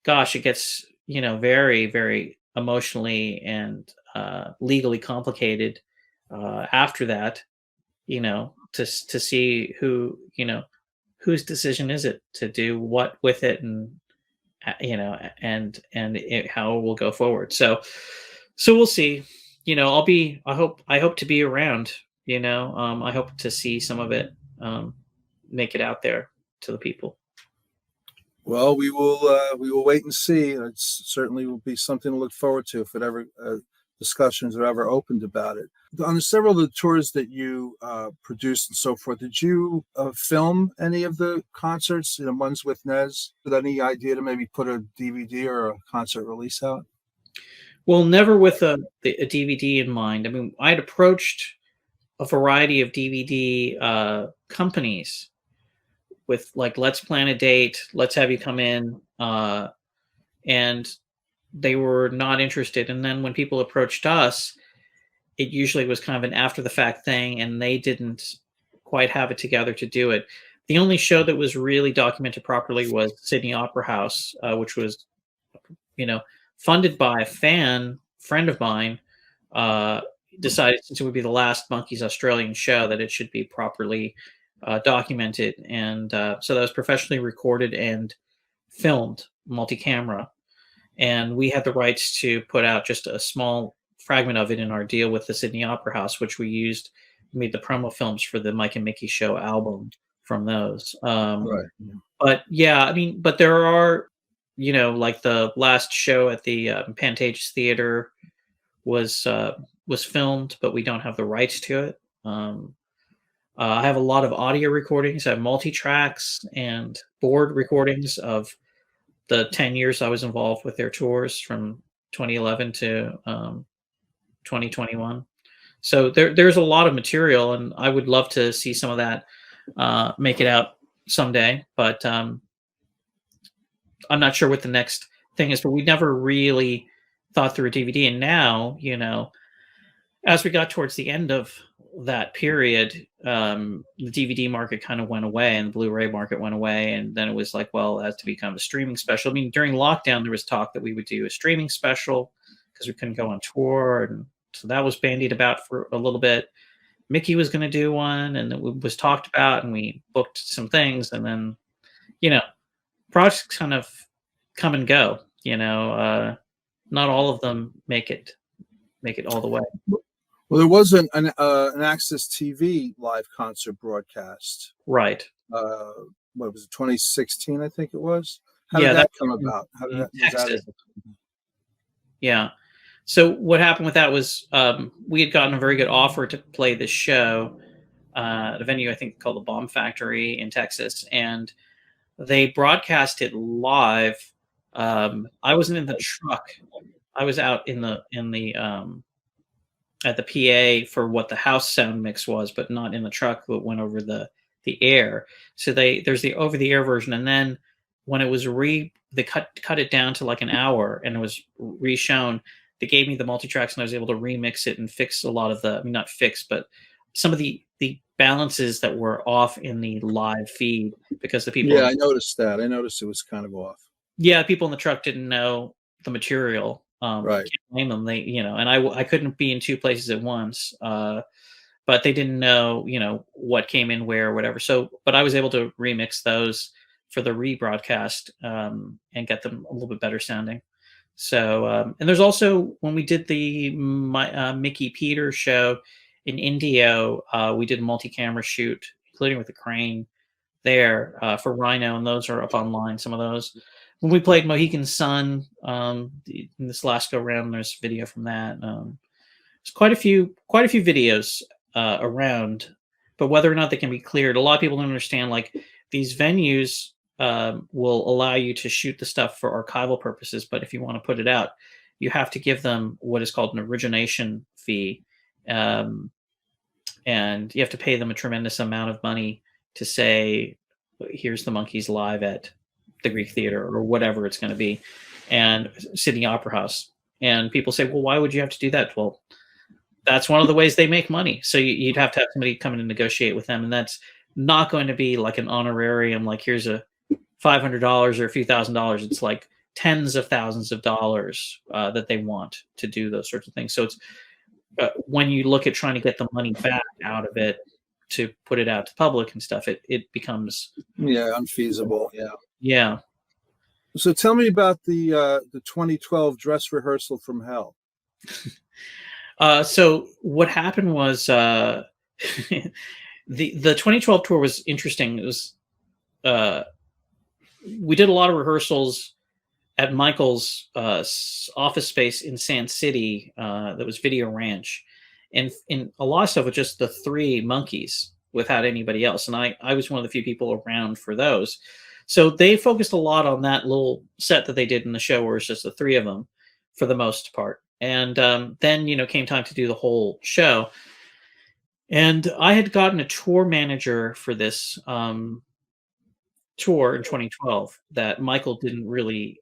gosh, it gets, very, very emotionally and legally complicated after that, to see who, whose decision is it to do what with it, and how it will go forward. So we'll see. I hope to be around. I hope to see some of it make it out there to the people. Well, we will wait and see. It certainly will be something to look forward to if it ever discussions are ever opened about it. On several of the tours that you produced and so forth, did you film any of the concerts? Ones with Nez. With any idea to maybe put a DVD or a concert release out? Well, never with a DVD in mind. I mean, I'd approached a variety of DVD companies with like, let's plan a date, let's have you come in, and they were not interested. And then when people approached us, it usually was kind of an after the fact thing, and they didn't quite have it together to do it. The only show that was really documented properly was Sydney Opera House, which was, funded by a friend of mine, decided, since it would be the last Monkees Australian show, that it should be properly documented. And so that was professionally recorded and filmed multi-camera. And we had the rights to put out just a small fragment of it in our deal with the Sydney Opera House, which we made the promo films for the Mike and Micky Show album from those. Right. But yeah, I mean, but there are, like the last show at the Pantages Theater was filmed, but we don't have the rights to it. I have a lot of audio recordings. I have multi-tracks and board recordings of the 10 years I was involved with their tours from 2011 to 2021. So there's a lot of material, and I would love to see some of that make it out someday. But I'm not sure what the next thing is, but we never really thought through a DVD. And now, as we got towards the end of that period, the DVD market kind of went away and the Blu-ray market went away. And then it was like, well, it has to become a streaming special. I mean, during lockdown, there was talk that we would do a streaming special because we couldn't go on tour. And so that was bandied about for a little bit. Mickey was going to do one, and it was talked about, and we booked some things. And then, projects kind of come and go, not all of them make it all the way. Well, there was an Access TV live concert broadcast. Right. What was it, 2016, I think it was? How did that come about? How did that? Yeah. So what happened with that was we had gotten a very good offer to play this show at a venue I think called the Bomb Factory in Texas, and they broadcast it live. I wasn't in the truck. I was out in the at the PA for what the house sound mix was, but not in the truck, but went over the air. So there's the over the air version, and then when it was they cut it down to like an hour and it was re-shown, they gave me the multi-tracks and I was able to remix it and fix a lot of not fix, but some of the balances that were off in the live feed, because the people. Yeah, I noticed that. I noticed it was kind of off. Yeah, people in the truck didn't know the material. Right. Can't blame them. They, and I couldn't be in two places at once. But they didn't know, what came in where or whatever. So, but I was able to remix those for the rebroadcast and get them a little bit better sounding. So, and there's also, when we did the Mickey Peter show in Indio, we did a multi-camera shoot, including with the crane there for Rhino, and those are up online, some of those. When we played Mohegan Sun in this last go round, there's video from that. There's quite a few videos around, but whether or not they can be cleared, a lot of people don't understand. Like, these venues will allow you to shoot the stuff for archival purposes, but if you want to put it out, you have to give them what is called an origination fee, and you have to pay them a tremendous amount of money to say, here's the Monkees live at the Greek Theater or whatever it's going to be, and Sydney Opera House. And people say, well, why would you have to do that? Well, that's one of the ways they make money. So you'd have to have somebody come in and negotiate with them. And that's not going to be like an honorarium, like here's a $500 or a few $1,000s. It's like tens of thousands of dollars that they want to do those sorts of things. So it's when you look at trying to get the money back out of it, to put it out to public and stuff, it becomes unfeasible. yeah. So tell me about the 2012 dress rehearsal from hell. So what happened was the 2012 tour was interesting. It was we did a lot of rehearsals at Michael's office space in Sand City. That was Video Ranch, and in a lot of stuff with just the three Monkees without anybody else. And I was one of the few people around for those. So they focused a lot on that little set that they did in the show where it's just the three of them for the most part. And then, came time to do the whole show. And I had gotten a tour manager for this tour in 2012 that Michael didn't really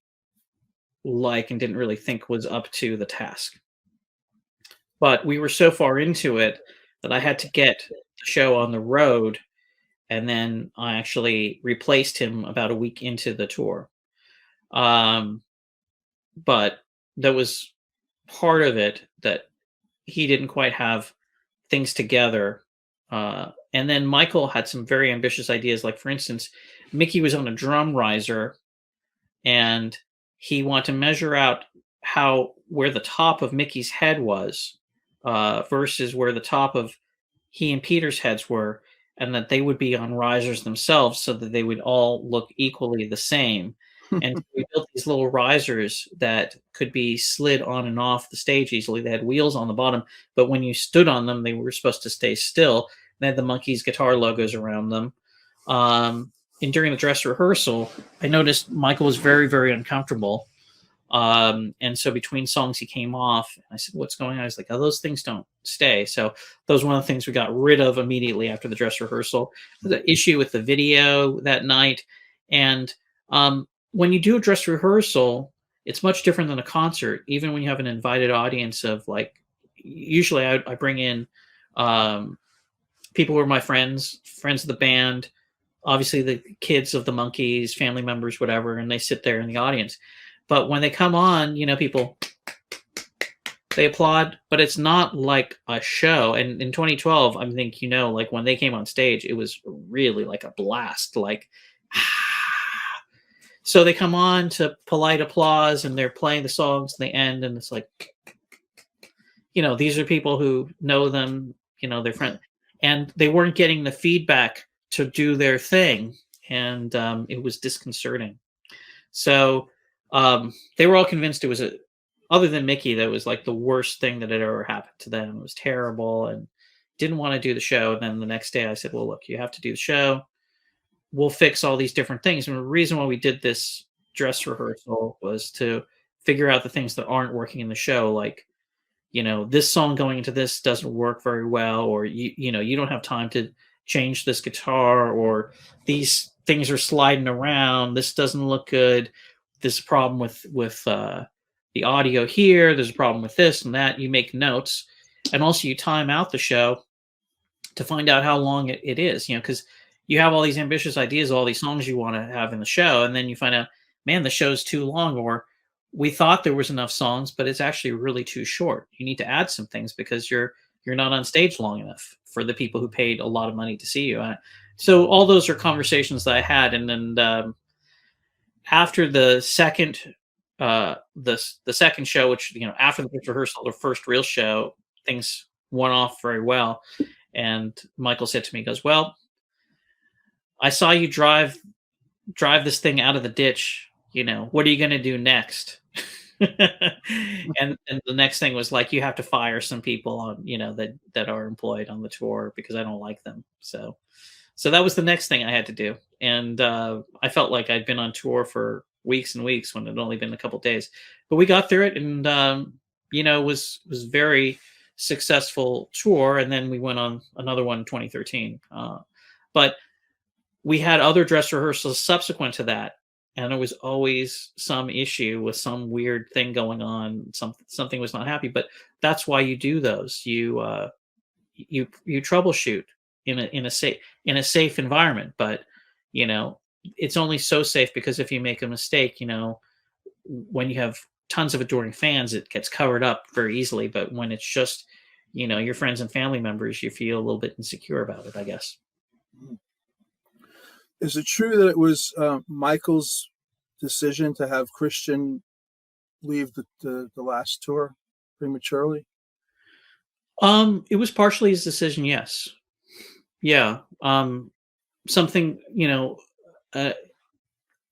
like and didn't really think was up to the task. But we were so far into it that I had to get the show on the road. And then I actually replaced him about a week into the tour. But that was part of it, that he didn't quite have things together. And then Michael had some very ambitious ideas. Like, for instance, Micky was on a drum riser, and he wanted to measure out where the top of Micky's head was versus where the top of he and Peter's heads were, and that they would be on risers themselves so that they would all look equally the same. And we built these little risers that could be slid on and off the stage easily. They had wheels on the bottom, but when you stood on them, they were supposed to stay still. They had the Monkees guitar logos around them. And during the dress rehearsal, I noticed Michael was very, very uncomfortable. And so between songs, he came off. I said, "What's going on?" I was like, "Oh, those things don't stay." So that was one of the things we got rid of immediately after the dress rehearsal. The issue with the video that night. And when you do a dress rehearsal, it's much different than a concert. Even when you have an invited audience of, like, usually I bring in people who are my friends of the band, obviously the kids of the Monkees, family members, whatever, and they sit there in the audience. But when they come on, people, they applaud, but it's not like a show. And in 2012, I think, like when they came on stage, it was really like a blast. Like, so they come on to polite applause and they're playing the songs and they end, and it's like, these are people who know them, they're friends, and they weren't getting the feedback to do their thing. And it was disconcerting. So they were all convinced it was other than Micky, that was like the worst thing that had ever happened to them. It was terrible and didn't want to do the show. And then the next day I said, "Well, look, you have to do the show. We'll fix all these different things." And the reason why we did this dress rehearsal was to figure out the things that aren't working in the show. Like, this song going into this doesn't work very well, or you don't have time to change this guitar, or these things are sliding around. This doesn't look good. There's a problem with the audio here. There's a problem with this and that. You make notes, and also you time out the show to find out how long it is. Because you have all these ambitious ideas, all these songs you want to have in the show, and then you find out, man, the show's too long, or we thought there was enough songs, but it's actually really too short. You need to add some things because you're not on stage long enough for the people who paid a lot of money to see you. So all those are conversations that I had, and then after the second the second show, which after the rehearsal, the first real show, things went off very well. And Michael said to me, he goes, "Well, I saw you drive this thing out of the ditch. What are you going to do next?" and the next thing was like, "You have to fire some people on that are employed on the tour because I don't like them." So that was the next thing I had to do. And I felt like I'd been on tour for weeks and weeks when it had only been a couple of days. But we got through it, and was very successful tour. And then we went on another one in 2013. But we had other dress rehearsals subsequent to that, and there was always some issue with some weird thing going on. Something was not happy. But that's why you do those. You troubleshoot in a safe environment. But it's only so safe because if you make a mistake, when you have tons of adoring fans, it gets covered up very easily. But when it's just your friends and family members, you feel a little bit insecure about it, I guess. Is it true that it was Michael's decision to have Christian leave the last tour prematurely? It was partially his decision, yes. Yeah. Something,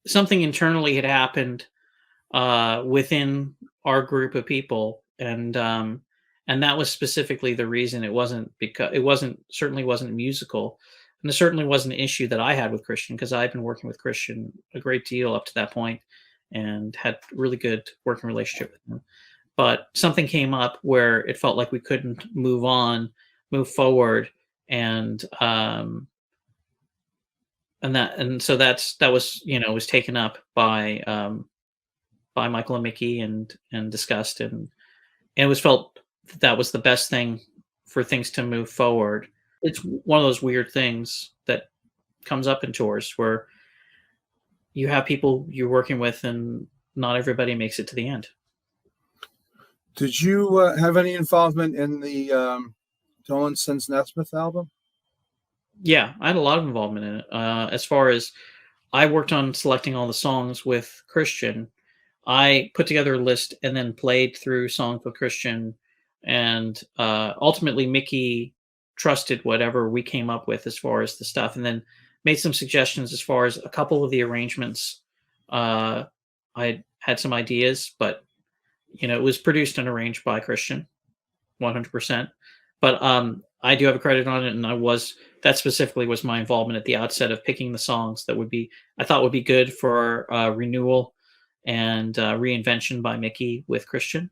something internally had happened within our group of people, and that was specifically the reason. It wasn't because certainly wasn't musical, and it certainly wasn't an issue that I had with Christian, because I've been working with Christian a great deal up to that point and had really good working relationship with him. But something came up where it felt like we couldn't move forward, and so that was was taken up by Michael and Micky and discussed, and it was felt that was the best thing for things to move forward. It's one of those weird things that comes up in tours where you have people you're working with and not everybody makes it to the end. Did you have any involvement in the Dolenz and Nesmith album? Yeah, I had a lot of involvement in it. As far as I worked on selecting all the songs with Christian, I put together a list and then played through songs with Christian, and ultimately Micky trusted whatever we came up with as far as the stuff, and then made some suggestions as far as a couple of the arrangements. I had some ideas, but it was produced and arranged by Christian, 100%. But I do have a credit on it, and that specifically was my involvement at the outset of picking the songs that I thought would be good for renewal and reinvention by Micky with Christian.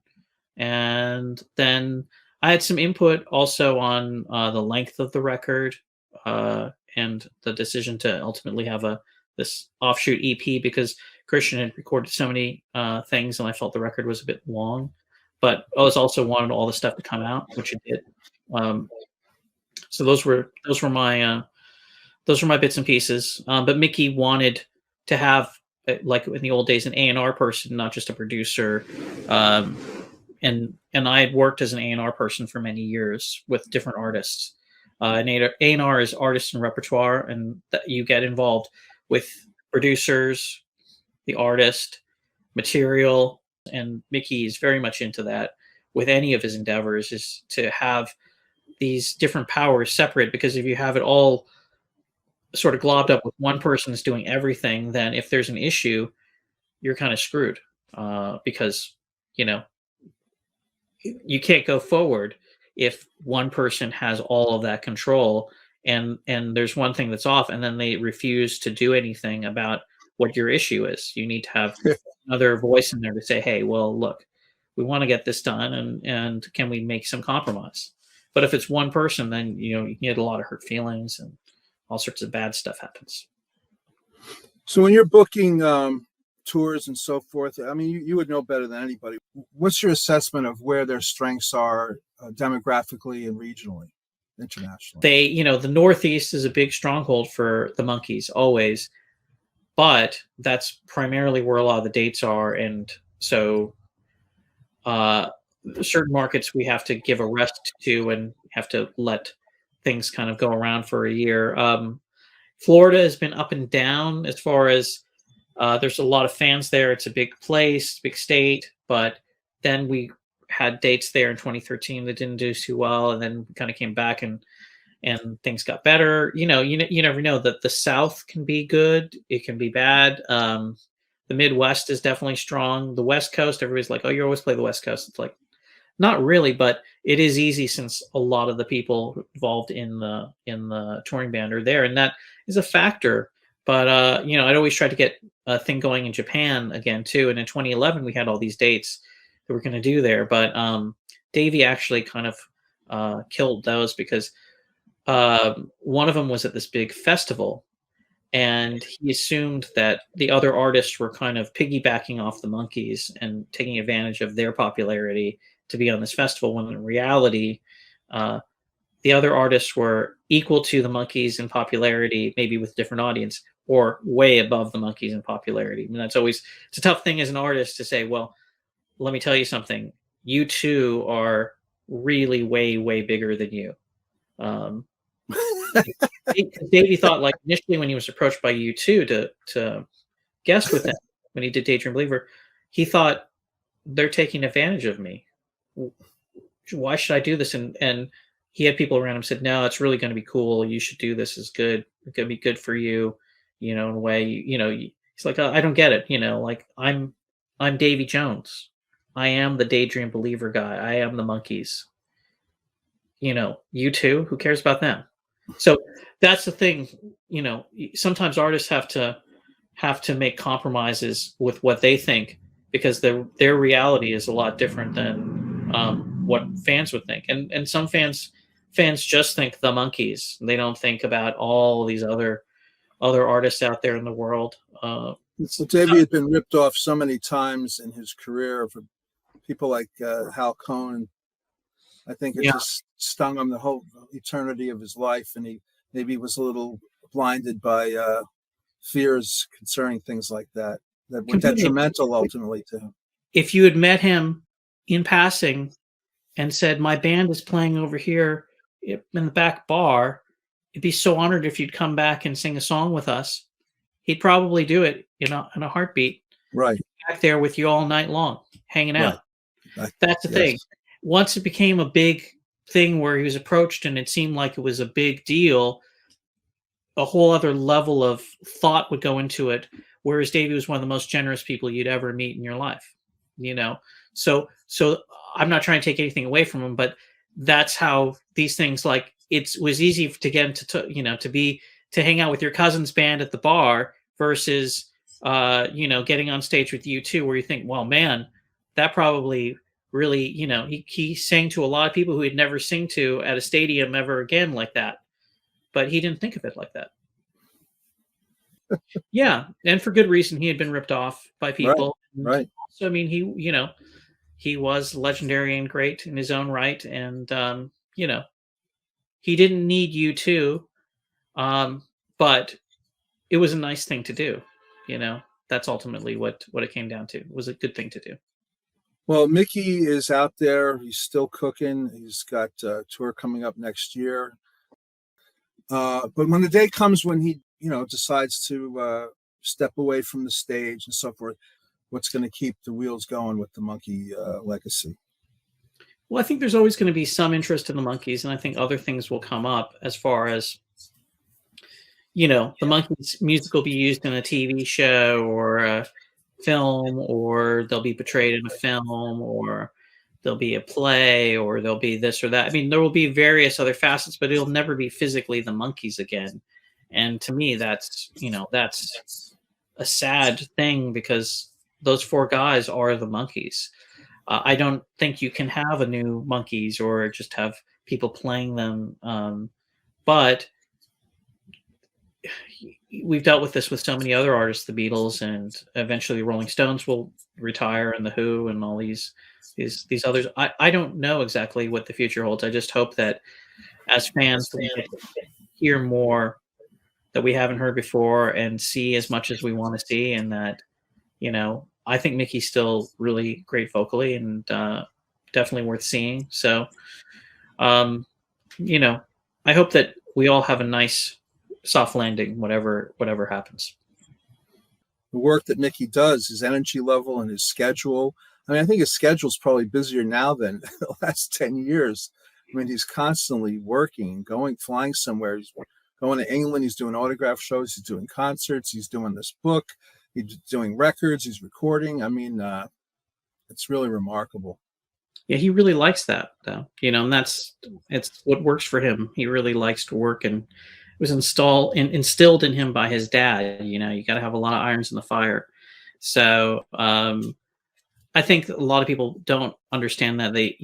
And then I had some input also on the length of the record and the decision to ultimately have this offshoot EP, because Christian had recorded so many things, and I felt the record was a bit long. But I also wanted all the stuff to come out, which it did. So those were my bits and pieces. But Micky wanted to have, like in the old days, an A&R person, not just a producer. And I had worked as an A&R person for many years with different artists. An A&R is artist and repertoire, and that you get involved with producers, the artist, material, and Micky is very much into that with any of his endeavors, is to have these different powers separate, because if you have it all sort of globbed up with one person that's doing everything, then if there's an issue, you're kind of screwed, because you can't go forward if one person has all of that control, and there's one thing that's off, and then they refuse to do anything about what your issue is. You need to have another voice in there to say, hey, well, look, we want to get this done, and can we make some compromise? But if it's one person, then you get a lot of hurt feelings and all sorts of bad stuff happens. So when you're booking tours and so forth, I mean, you would know better than anybody. What's your assessment of where their strengths are demographically and regionally, internationally? The Northeast is a big stronghold for the Monkees, always, but that's primarily where a lot of the dates are, and so certain markets we have to give a rest to and have to let things kind of go around for a year. Florida has been up and down as far as there's a lot of fans there. It's a big place, big state, but then we had dates there in 2013 that didn't do too well, and then kind of came back and things got better. You never know. That the South can be good, it can be bad. The Midwest is definitely strong. The West Coast, everybody's like, oh, you always play the West Coast. It's like, not really, but it is easy since a lot of the people involved in the touring band are there, and that is a factor. But I'd always try to get a thing going in Japan again too. And in 2011, we had all these dates that we're going to do there, but Davey actually kind of killed those, because one of them was at this big festival, and he assumed that the other artists were kind of piggybacking off the Monkees and taking advantage of their popularity to be on this festival, when in reality, the other artists were equal to the Monkees in popularity, maybe with a different audience, or way above the Monkees in popularity. I mean, it's a tough thing as an artist to say, well, let me tell you something. You two are really way bigger than you. Davey thought, like, initially when he was approached by U2 to guest with him when he did Daydream Believer, he thought they're taking advantage of me. Why should I do this? And he had people around him said, no, it's really going to be cool. You should do this. It's good. It's going to be good for you, in a way. He's like, I don't get it. Like I'm Davy Jones. I am the Daydream Believer guy. I am the Monkees. U2, who cares about them? So that's the thing. Sometimes artists have to make compromises with what they think, because their reality is a lot different than what fans would think. And some fans just think the Monkees. They don't think about all these other artists out there in the world. So Davey had been ripped off so many times in his career for people like Hal Cohn. I think it just stung him the whole eternity of his life, and he maybe was a little blinded by fears concerning things like that were detrimental ultimately to him. If you had met him in passing and said, my band is playing over here in the back bar, he'd be so honored if you'd come back and sing a song with us. He'd probably do it in a heartbeat. Right. Back there with you all night long, hanging out. Right. That's the thing. Once it became a big thing where he was approached and it seemed like it was a big deal, a whole other level of thought would go into it. Whereas Davey was one of the most generous people you'd ever meet in your life, So I'm not trying to take anything away from him, but that's how these things, like, it was easy to get to hang out with your cousin's band at the bar versus, getting on stage with U2, where you think, well, man, that probably really, he sang to a lot of people who he'd never sing to at a stadium ever again like that. But he didn't think of it like that. Yeah, and for good reason. He had been ripped off by people. Right. So I mean, he was legendary and great in his own right, and he didn't need U2, but it was a nice thing to do. That's ultimately what it came down to. It was a good thing to do. Well, Micky is out there. He's still cooking. He's got a tour coming up next year. But when the day comes when he, decides to step away from the stage and so forth, what's going to keep the wheels going with the Monkee legacy? Well, I think there's always going to be some interest in the Monkees, and I think other things will come up as far as, the Monkees music will be used in a TV show or a film, or they'll be portrayed in a film, or there'll be a play, or there'll be this or that. I mean, there will be various other facets, but it'll never be physically the Monkees again. And to me, that's a sad thing, because those four guys are the Monkees. I don't think you can have a new Monkees or just have people playing them. But we've dealt with this with so many other artists, the Beatles, and eventually Rolling Stones will retire, and the Who, and all these others. I don't know exactly what the future holds. I just hope that as fans we hear more that we haven't heard before and see as much as we want to see, and that, I think Micky's still really great vocally and definitely worth seeing. So, I hope that we all have a nice soft landing, whatever happens. The work that Micky does, his energy level and his schedule. I mean, I think his schedule's probably busier now than the last 10 years. I mean, he's constantly working, flying somewhere. He's going to England. He's doing autograph shows. He's doing concerts. He's doing this book. He's doing records. He's recording. I mean, it's really remarkable. Yeah, he really likes that, though. And it's what works for him. He really likes to work, and it was instilled in him by his dad. You got to have a lot of irons in the fire. So I think a lot of people don't understand that. They,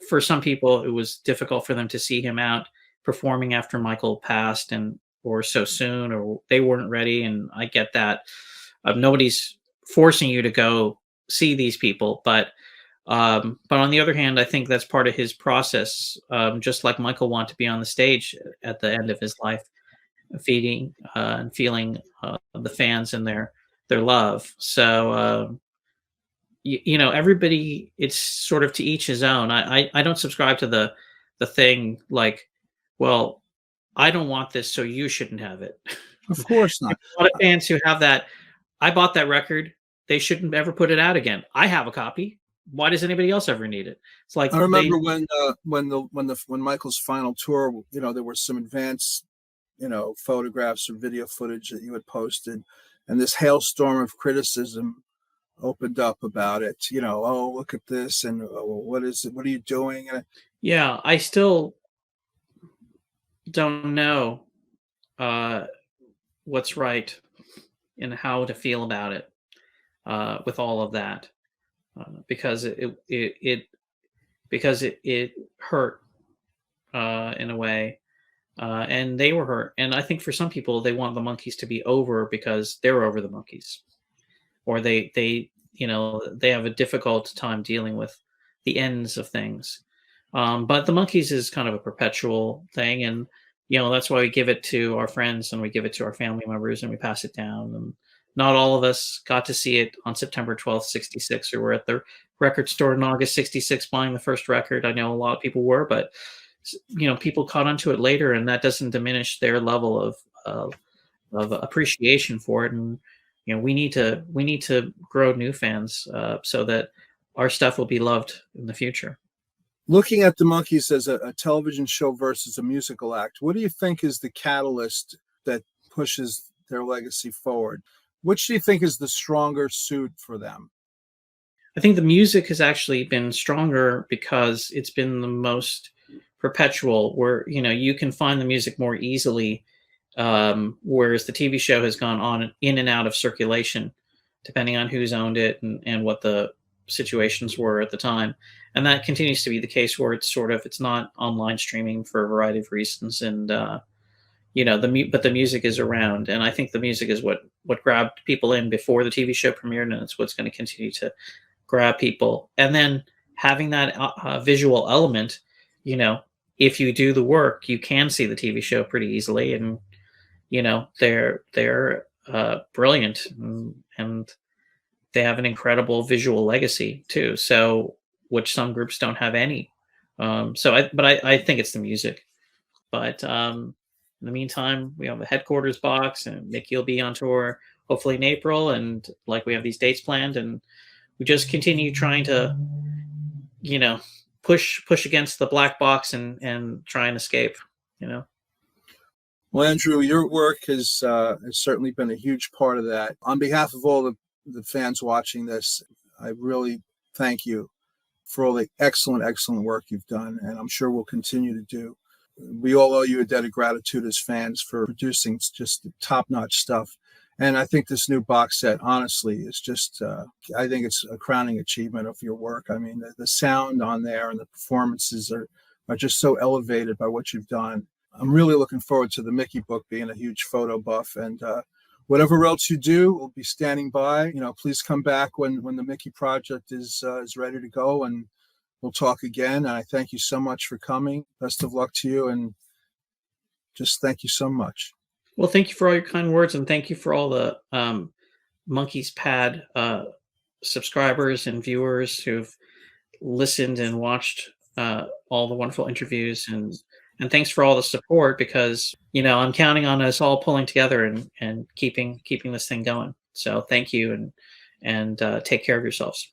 for some people, it was difficult for them to see him out performing after Michael passed or so soon, or they weren't ready. And I get that. Nobody's forcing you to go see these people, but on the other hand, I think that's part of his process. Just like Michael wanted to be on the stage at the end of his life, feeding and feeling the fans and their love. So everybody, it's sort of to each his own. I don't subscribe to the thing like, well, I don't want this, so you shouldn't have it. Of course There's not. a lot of fans who have that. I bought that record. They shouldn't ever put it out again. I have a copy. Why does anybody else ever need it? It's like I remember when Michael's final tour, there were some advanced, photographs or video footage that you had posted, and this hailstorm of criticism opened up about it. Oh, look at this, and what is it? What are you doing? And yeah, I still don't know what's right and how to feel about it with all of that, because it hurt in a way, and they were hurt. And I think for some people, they want the Monkees to be over because they're over the Monkees, or they have a difficult time dealing with the ends of things. But the Monkees is kind of a perpetual thing, and that's why we give it to our friends and we give it to our family members and we pass it down. And not all of us got to see it on September 12th, 66, or were at the record store in August 66 buying the first record. I know a lot of people were, but people caught onto it later, and that doesn't diminish their level of appreciation for it. And we need to grow new fans so that our stuff will be loved in the future. Looking at the Monkees as a television show versus a musical act, what do you think is the catalyst that pushes their legacy forward? Which do you think is the stronger suit for them? I think the music has actually been stronger because it's been the most perpetual, where you can find the music more easily, whereas the TV show has gone on in and out of circulation depending on who's owned it and what the situations were at the time. And that continues to be the case, where it's not online streaming for a variety of reasons. And but the music is around, and I think the music is what grabbed people in before the TV show premiered, and it's what's going to continue to grab people. And then having that visual element, if you do the work, you can see the TV show pretty easily, and they're brilliant, and they have an incredible visual legacy too. So, which some groups don't have any. I think it's the music. But in the meantime, we have a Headquarters box, and Micky will be on tour hopefully in April, and we have these dates planned, and we just continue trying to, push against the black box and try and escape. Well, Andrew, your work has certainly been a huge part of that. On behalf of all the fans watching this, I really thank you for all the excellent work you've done, and I'm sure we'll continue to do. We all owe you a debt of gratitude as fans for producing just top-notch stuff. And I think this new box set, honestly, is just, I think it's a crowning achievement of your work. I mean, the sound on there and the performances are just so elevated by what you've done. I'm really looking forward to the Micky book, being a huge photo buff. And whatever else you do, we'll be standing by. Please come back when the Micky project is ready to go, and we'll talk again. And I thank you so much for coming. Best of luck to you, and just thank you so much. Well, thank you for all your kind words, and thank you for all the Monkees Pad subscribers and viewers who've listened and watched all the wonderful interviews, and thanks for all the support, because I'm counting on us all pulling together and keeping this thing going. So thank you, and take care of yourselves.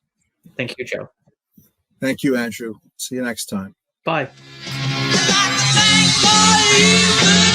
Thank you, Joe. Thank you, Andrew. See you next time. Bye. I'd like to thank for you.